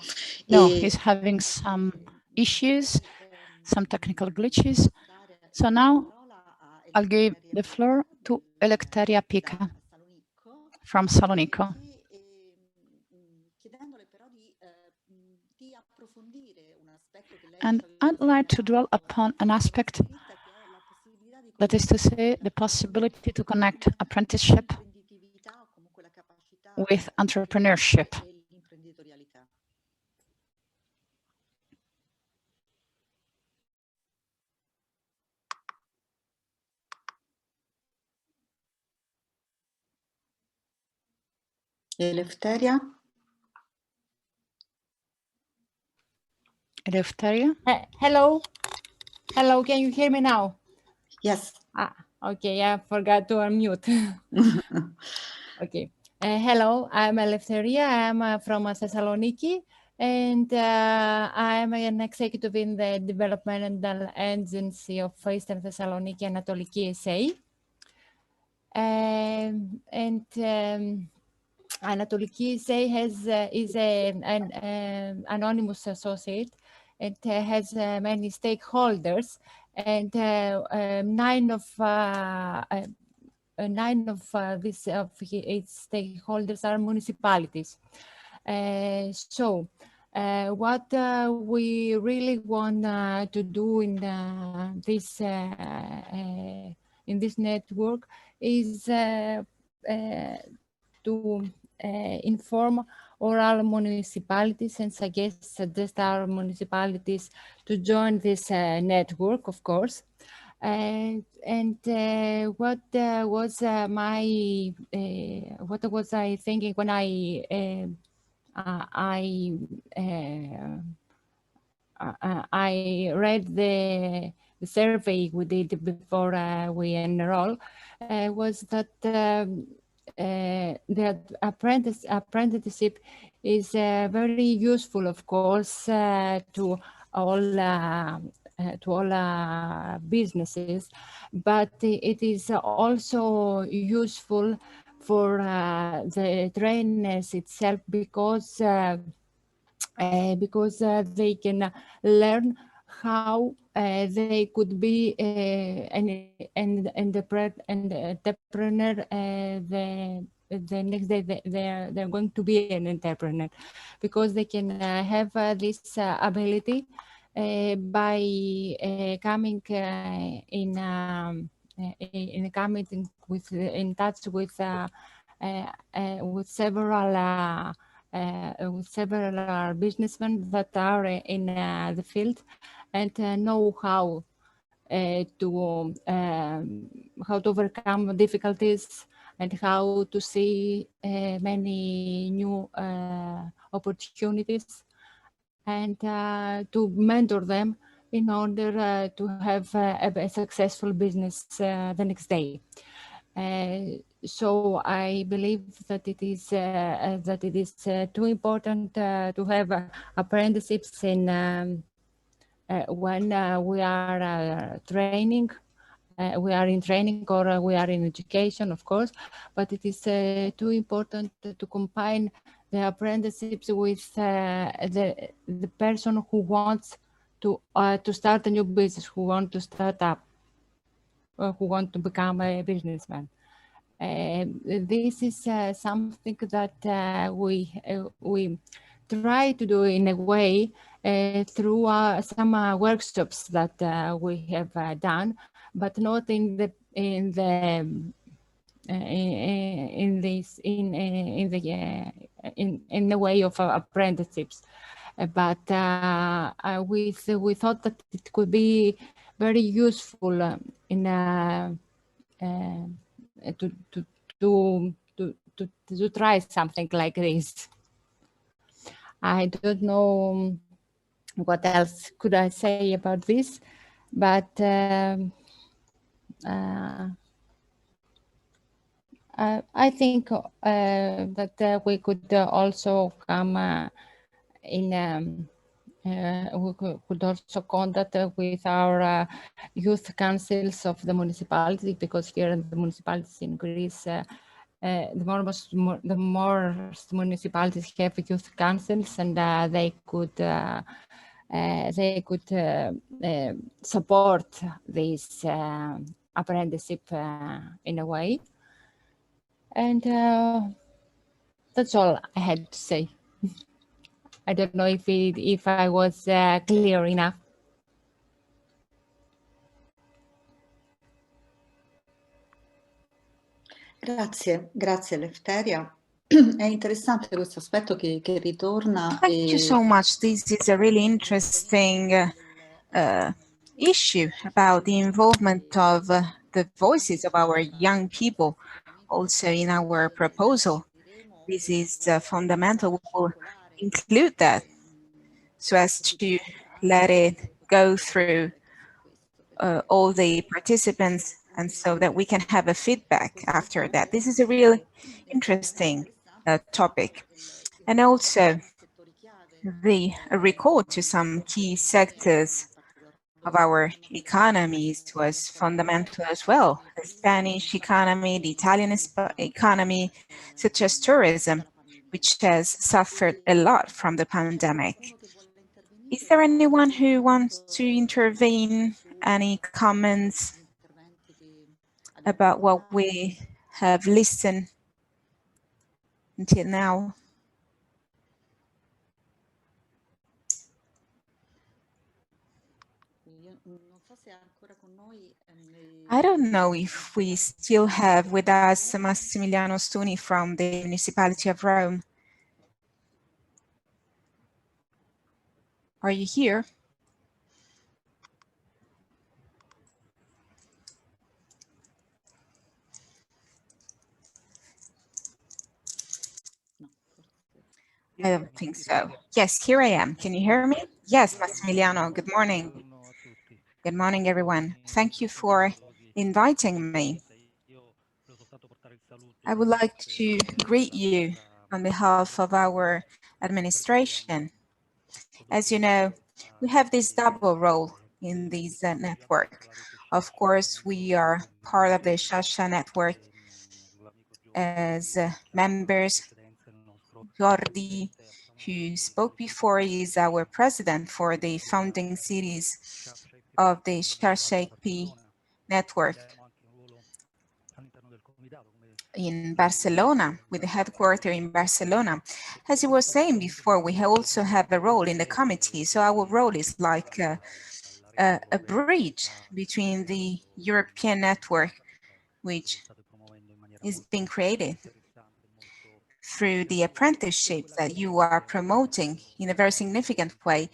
No, he's having some issues, some technical glitches. So now I'll give the floor to Eleftheria Pica from Salonico. And I'd like to dwell upon an aspect, that is to say, the possibility to connect apprenticeship with entrepreneurship. Eleftheria? Eleftheria? Hello? Hello, can you hear me now? Yes. Okay, I forgot to unmute. Okay. Hello, I'm Eleftheria. I'm from Thessaloniki, and I'm an executive in the developmental agency of Eastern Thessaloniki Anatoliki SA. Anatoliki SA is an anonymous associate. It has many stakeholders, and nine of its stakeholders are municipalities. So what we really want to do in this network is to inform all municipalities and suggest our municipalities to join this network, of course. What was I thinking when I read the survey we did before we enroll, was that the apprenticeship is very useful, of course, to all businesses, but it is also useful for the trainers itself, because they can learn how they could be an entrepreneur the next day they're going to be an entrepreneur, because they can have this ability by coming in touch with several businessmen that are in the field, and know how to overcome difficulties and how to see many new opportunities, and to mentor them in order to have a successful business the next day. So I believe that it is too important to have apprenticeships in when we are training. We are in training, or we are in education, of course, but it is too important to combine the apprenticeships with the person who wants to start a new business, who want to start up, or who want to become a businessman. This is something that we try to do in a way through some workshops that we have done, but not in the way of apprenticeships. But we thought that it could be very useful in to try something like this. I don't know what else could I say about this, but I think that we could also come we could also contact with our youth councils of the municipality, because here in the municipalities in Greece, the more municipalities have youth councils, and they could support this apprenticeship in a way. And that's all I had to say. I don't know if I was clear enough. Grazie Eleftheria. È interessante questo aspetto che ritorna. Thank you so much. This is a really interesting issue about the involvement of the voices of our young people also in our proposal. This is fundamental. We will include that so as to let it go through all the participants, and so that we can have a feedback after that. This is a really interesting topic. And also the recall to some key sectors of our economies was fundamental as well. The Spanish economy, the Italian economy, such as tourism, which has suffered a lot from the pandemic. Is there anyone who wants to intervene? Any comments about what we have listened until now? I don't know if we still have with us Massimiliano Stuni from the municipality of Rome. Are you here? I don't think so. Yes, here I am. Can you hear me? Yes, Massimiliano, good morning. Good morning, everyone. Thank you for inviting me. I would like to greet you on behalf of our administration. As you know, we have this double role in this network. Of course, we are part of the Shasha network as members. Jordi, who spoke before, is our president for the founding cities of the Sharshake network in Barcelona, with the headquarters in Barcelona. As he was saying before, we also have a role in the committee. So our role is like a bridge between the European network, which is being created through the apprenticeships that you are promoting in a very significant way,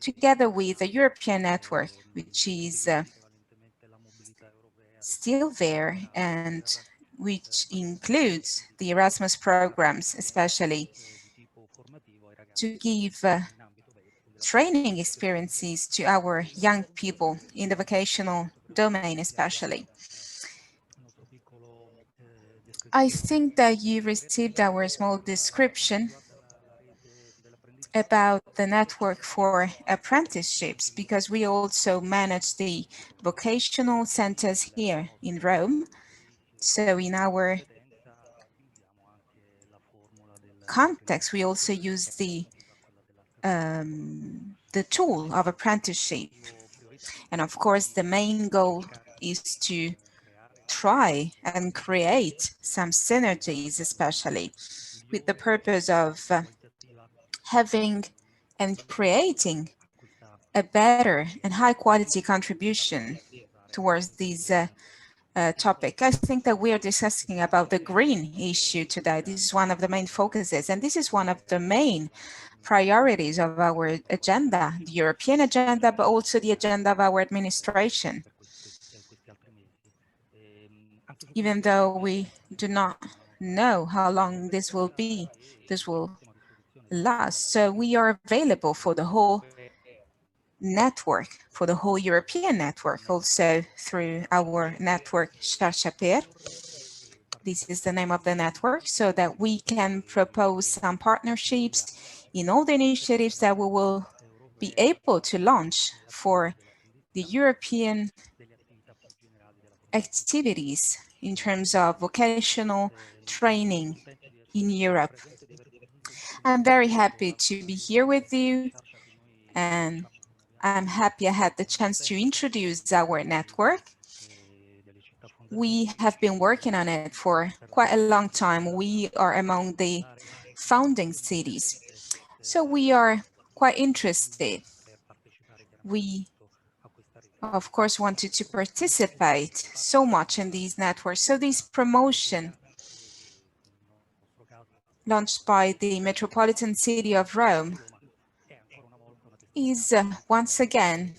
together with the European network, which is still there and which includes the Erasmus programs, especially to give training experiences to our young people in the vocational domain, especially. I think that you received our small description about the network for apprenticeships, because we also manage the vocational centers here in Rome. So in our context, we also use the tool of apprenticeship. And of course, the main goal is to try and create some synergies, especially with the purpose of having and creating a better and high quality contribution towards this topic. I think that we are discussing about the green issue today. This is one of the main focuses, and this is one of the main priorities of our agenda, the European agenda, but also the agenda of our administration. Even though we do not know how long this will be, this will last. So we are available for the whole network, for the whole European network, also through our network Cherchaper. This is the name of the network, so that we can propose some partnerships in all the initiatives that we will be able to launch for the European activities in terms of vocational training in Europe. I'm very happy to be here with you, and I'm happy I had the chance to introduce our network. We have been working on it for quite a long time. We are among the founding cities, so we are quite interested. We, of course, wanted to participate so much in these networks. So this promotion launched by the Metropolitan City of Rome is once again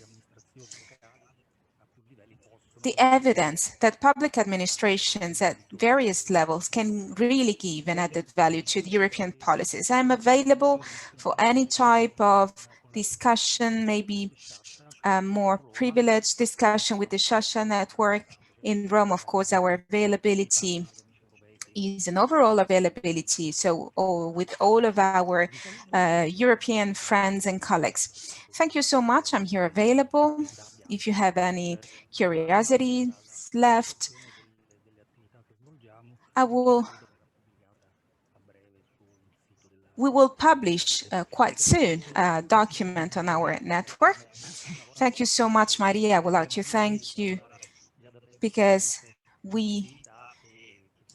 the evidence that public administrations at various levels can really give an added value to the European policies. I'm available for any type of discussion, maybe a more privileged discussion with the Shasha network in Rome. Of course, our availability is an overall availability, so with all of our European friends and colleagues. Thank you so much. I'm here available. If you have any curiosity left, we will publish quite soon a document on our network. Thank you so much, Maria. I would like to thank you because we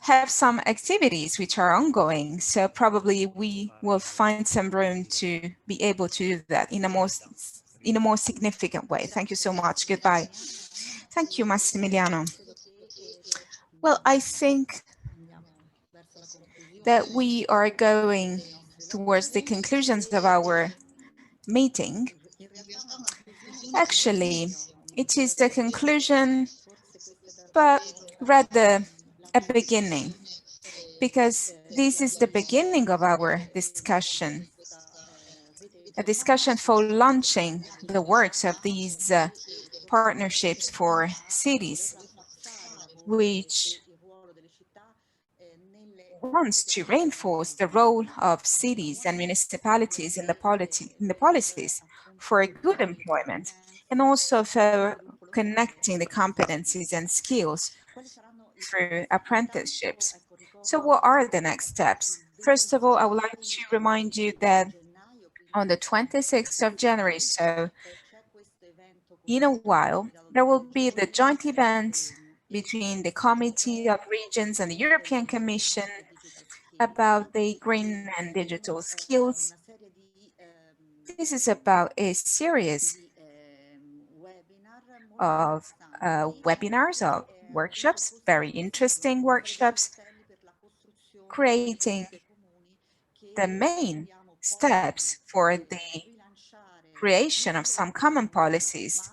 have some activities which are ongoing, so probably we will find some room to be able to do that in a more significant way. Thank you so much. Goodbye. Thank you, Massimiliano. Well, I think that we are going towards the conclusions of our meeting. Actually, it is the conclusion, but rather a beginning, because this is the beginning of our discussion, a discussion for launching the works of these partnerships for cities, which wants to reinforce the role of cities and municipalities in the policies for good employment, and also for connecting the competencies and skills through apprenticeships. So what are the next steps? First of all, I would like to remind you that on the 26th of January. So in a while, there will be the joint event between the Committee of Regions and the European Commission about the green and digital skills. This is about a series of webinars, of workshops, very interesting workshops, creating the main steps for the creation of some common policies,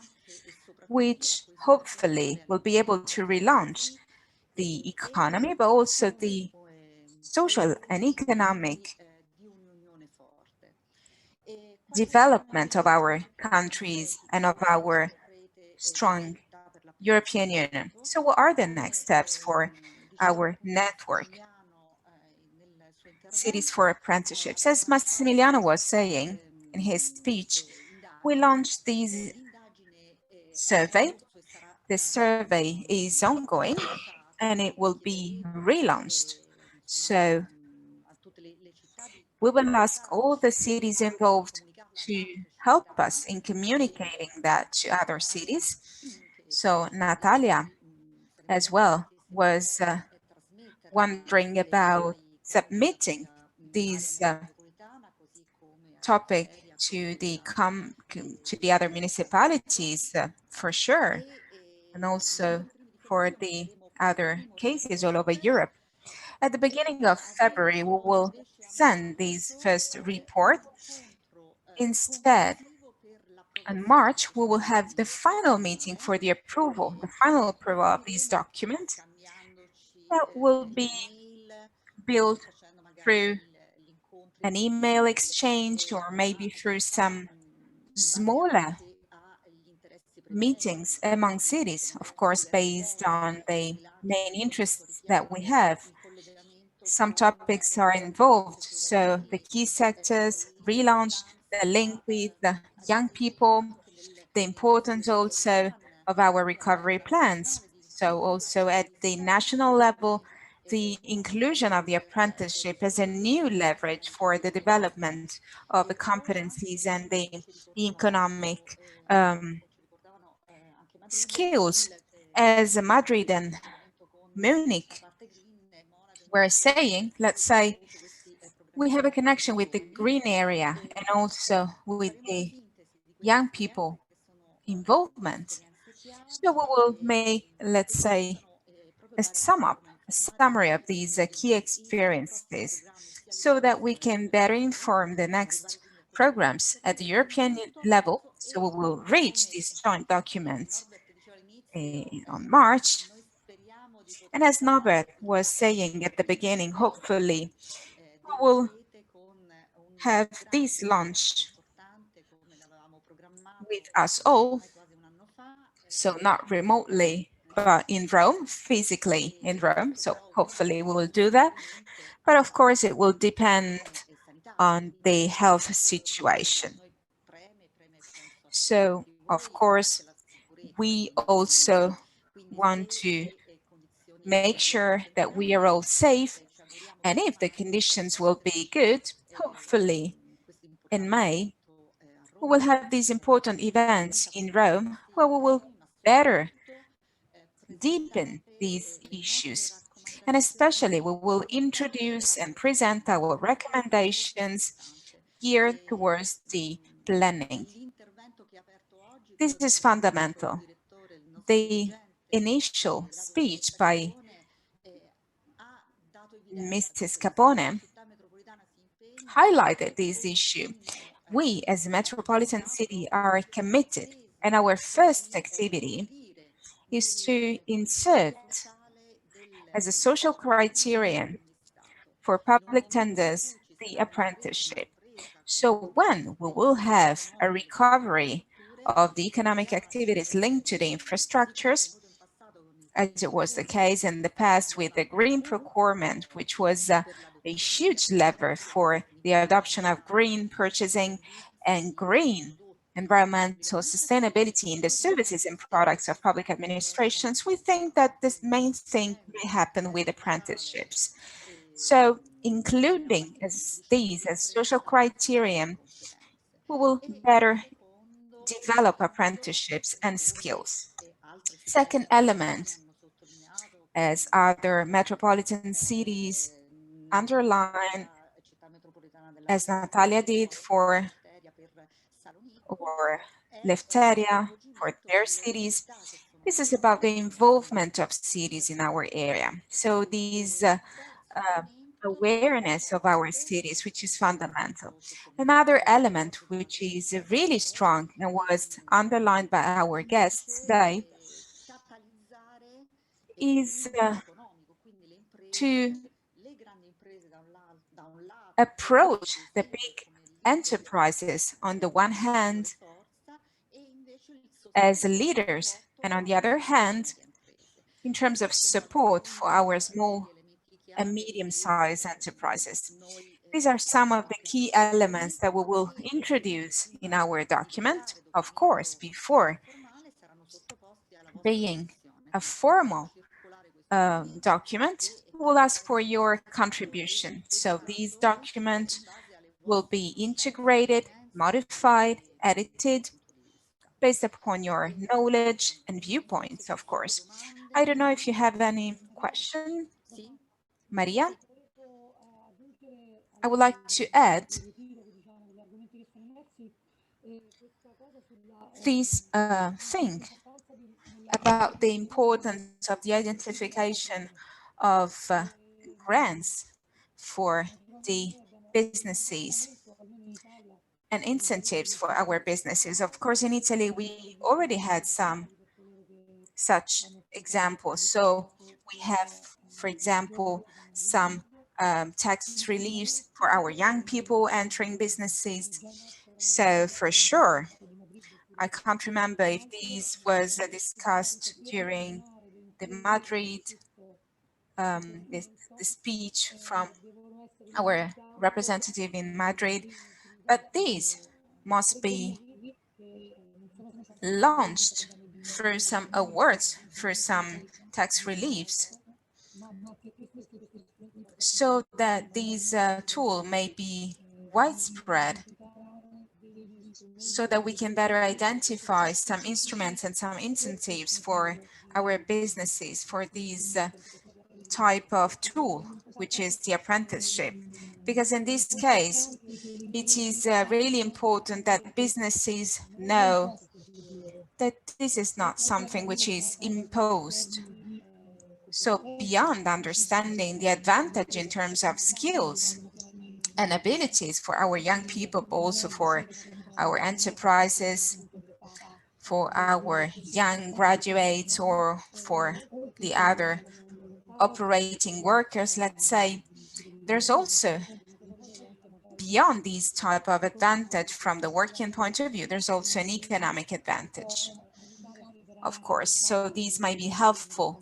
which hopefully will be able to relaunch the economy, but also the social and economic development of our countries and of our strong European Union. So what are the next steps for our network? Cities for Apprenticeships. As Massimiliano was saying in his speech, we launched this survey. The survey is ongoing and it will be relaunched. So we will ask all the cities involved to help us in communicating that to other cities. So Natalia as well was wondering about submitting these topic to the other municipalities for sure, and also for the other cases all over Europe. At the beginning of February, we will send this first report. Instead, in March, we will have the final meeting for the final approval of this document that will be built through an email exchange or maybe through some smaller meetings among cities, of course, based on the main interests that we have. Some topics are involved, so the key sectors, relaunch, the link with the young people, the importance also of our recovery plans. So also at the national level, the inclusion of the apprenticeship as a new leverage for the development of the competencies and the economic skills. As Madrid and Munich were saying, let's say, we have a connection with the green area and also with the young people involvement. So we will make, let's say, a summary of these key experiences so that we can better inform the next programs at the European level. So we will reach this joint document on March. And as Norbert was saying at the beginning, hopefully we will have this launch with us all, so not remotely, but in Rome, physically in Rome. So hopefully we will do that. But of course, it will depend on the health situation. So, of course, we also want to make sure that we are all safe. And if the conditions will be good, hopefully in May, we will have these important events in Rome where we will better deepen these issues. And especially we will introduce and present our recommendations geared towards the planning. This is fundamental. The initial speech by Mrs. Capone highlighted this issue. We, as a metropolitan city, are committed, and our first activity is to insert as a social criterion for public tenders the apprenticeship. So when we will have a recovery of the economic activities linked to the infrastructures, as it was the case in the past with the green procurement, which was a huge lever for the adoption of green purchasing and green environmental sustainability in the services and products of public administrations, we think that this main thing may happen with apprenticeships. So including these as social criterion we will better develop apprenticeships and skills. Second element, as other metropolitan cities underline, as Natalia did for or Lefteria for their cities, this is about the involvement of cities in our area. So these awareness of our cities, which is fundamental. Another element which is really strong and was underlined by our guests today is to approach the big enterprises on the one hand as leaders, and on the other hand, in terms of support for our small and medium-sized enterprises. These are some of the key elements that we will introduce in our document. Of course, before being a formal document, we'll ask for your contribution. So these documents will be integrated, modified, edited, based upon your knowledge and viewpoints, of course. I don't know if you have any question, Maria? I would like to add this thing about the importance of the identification of grants for the businesses and incentives for our businesses. Of course, in Italy, we already had some such examples. So we have, for example, some tax reliefs for our young people entering businesses. So for sure, I can't remember if this was discussed during the Madrid, the speech from our representative in Madrid, but these must be launched through some awards, through some tax reliefs, so that this tool may be widespread, so that we can better identify some instruments and some incentives for our businesses for this type of tool, which is the apprenticeship. Because in this case, it is really important that businesses know that this is not something which is imposed. So beyond understanding the advantage in terms of skills and abilities for our young people, but also for our enterprises, for our young graduates, or for the other operating workers, let's say, there's also, beyond this type of advantage from the working point of view, there's also an economic advantage, of course. So these might be helpful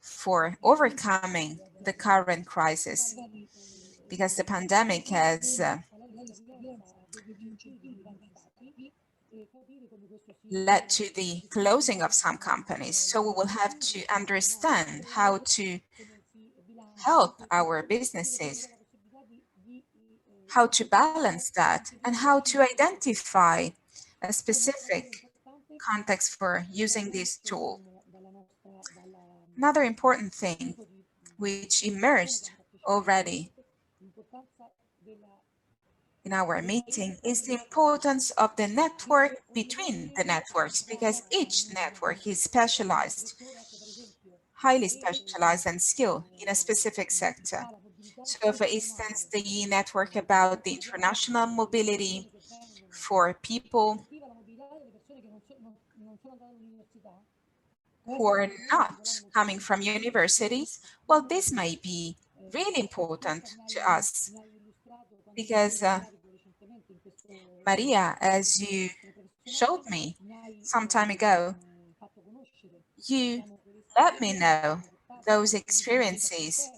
for overcoming the current crisis, because the pandemic has led to the closing of some companies. So we will have to understand how to help our businesses, how to balance that, and how to identify a specific context for using this tool. Another important thing which emerged already in our meeting is the importance of the network between the networks, because each network is specialized, highly specialized and skilled in a specific sector. So for instance, the network about the international mobility for people who are not coming from universities, well, this may be really important to us, because Maria, as you showed me some time ago, you let me know those experiences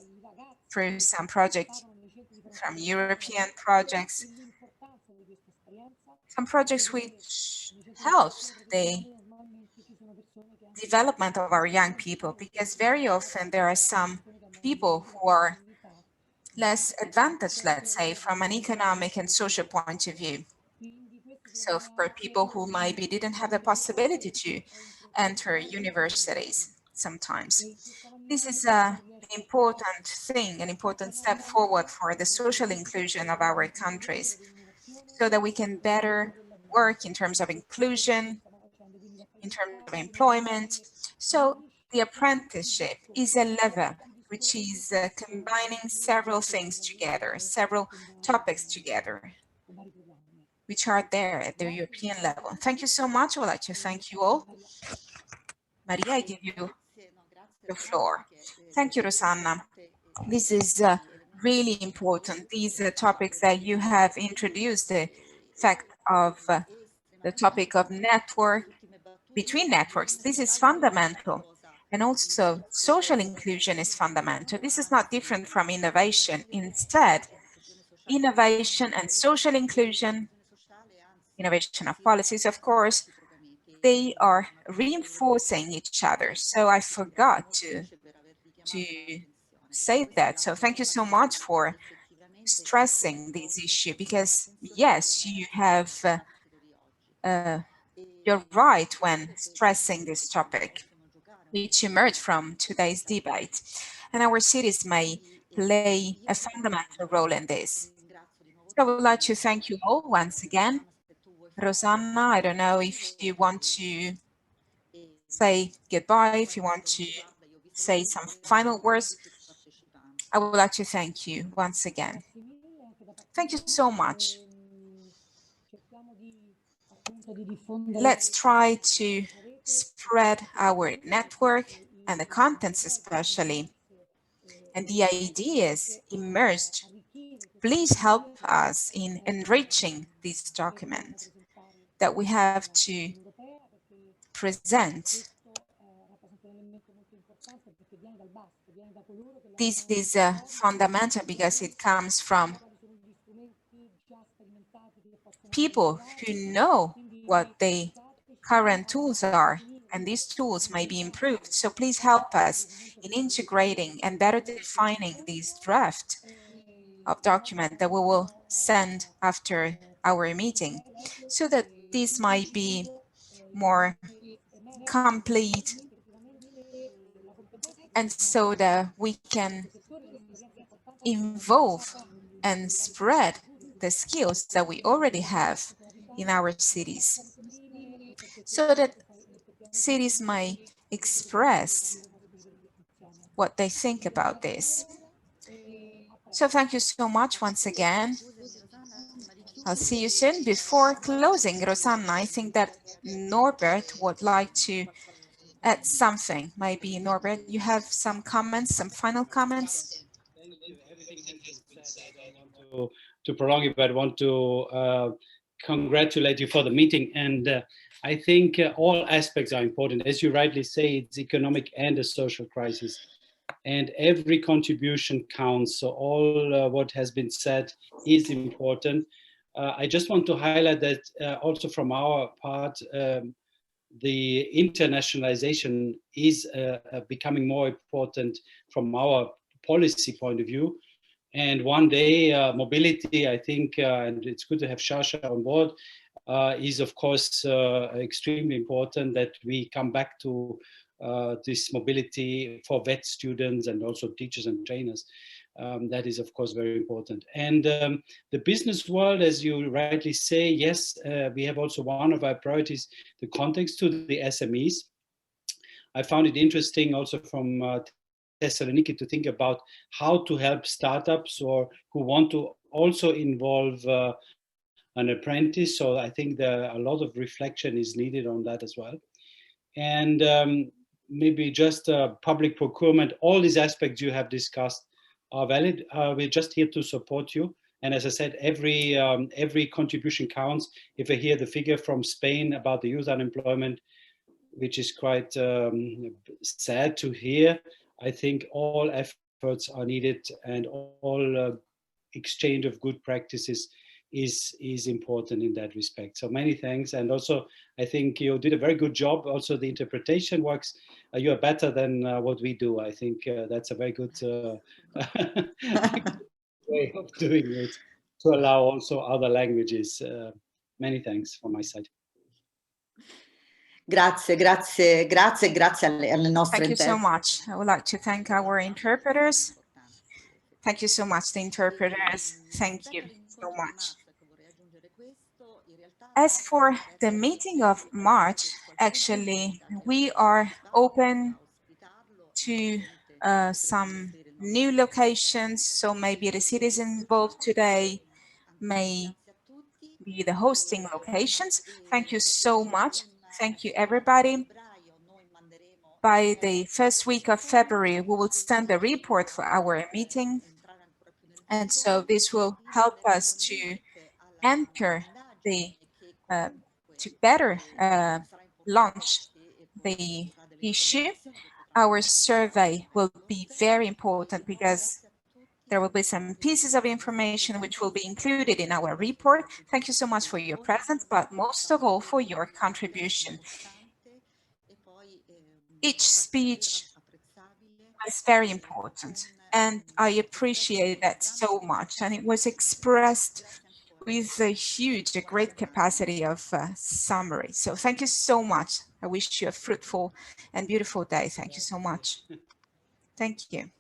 through some projects, from European projects, some projects which helped the development of our young people, because very often there are some people who are less advantaged, let's say, from an economic and social point of view. So for people who maybe didn't have the possibility to enter universities sometimes. This is an important thing, an important step forward for the social inclusion of our countries, so that we can better work in terms of inclusion, in terms of employment. So the apprenticeship is a lever which is combining several things together, several topics together, which are there at the European level. Thank you so much. I would like to thank you all. Maria, I give you the floor. Thank you, Rosanna. This is really important. These topics that you have introduced, the fact of the topic of network, between networks, this is fundamental. And also social inclusion is fundamental. This is not different from innovation. Instead, innovation and social inclusion, innovation of policies, of course, they are reinforcing each other. So I forgot to say that. So thank you so much for stressing this issue, because yes, you have, you're right when stressing this topic, which emerged from today's debate. And our cities may play a fundamental role in this. So I would like to thank you all once again. Rosanna, I don't know if you want to say goodbye, if you want to say some final words. I would like to thank you once again. Thank you so much. Let's try to spread our network and the contents especially, and the ideas emerged. Please help us in enriching this document that we have to present. This is fundamental because it comes from people who know what the current tools are, and these tools may be improved. So please help us in integrating and better defining this draft of document that we will send after our meeting, so that this might be more complete, and so that we can involve and spread the skills that we already have in our cities, so that cities might express what they think about this. So thank you so much once again. I'll see you soon. Before closing, Rosanna, I think that Norbert would like to add something. Maybe Norbert, you have some comments, some final comments? To prolong it, but I want to congratulate you for the meeting. And I think all aspects are important. As you rightly say, it's economic and a social crisis. And every contribution counts. So all what has been said is important. I just want to highlight that also from our part, the internationalization is becoming more important from our policy point of view. And one day, mobility, I think, and it's good to have Shasha on board, is of course extremely important that we come back to this mobility for vet students and also teachers and trainers. That is, of course, very important. And the business world, as you rightly say, yes, we have also one of our priorities, the context to the SMEs. I found it interesting also from Thessaloniki to think about how to help startups or who want to also involve an apprentice. So I think a lot of reflection is needed on that as well. And maybe just public procurement, all these aspects you have discussed are valid. We're just here to support you. And as I said, every contribution counts. If I hear the figure from Spain about the youth unemployment, which is quite sad to hear, I think all efforts are needed, and all exchange of good practices is important in that respect. So many thanks. And also, I think you did a very good job. Also, the interpretation works. You are better than what we do. I think that's a very good way of doing it, to allow also other languages. Many thanks from my side. Grazie, grazie, grazie, grazie alle nostre Thank you so interpreti. much. I would like to thank our interpreters. Thank you so much, the interpreters. Thank you so much. As for the meeting of March, actually, we are open to some new locations. So maybe the cities involved today may be the hosting locations. Thank you so much. Thank you, everybody. By the first week of February, we will send a report for our meeting. And so this will help us to anchor the, to better launch the issue. Our survey will be very important because there will be some pieces of information which will be included in our report. Thank you so much for your presence, but most of all for your contribution. Each speech was very important, and I appreciate that so much. And it was expressed with a great capacity of summary. So thank you so much. I wish you a fruitful and beautiful day. Thank you so much. Thank you.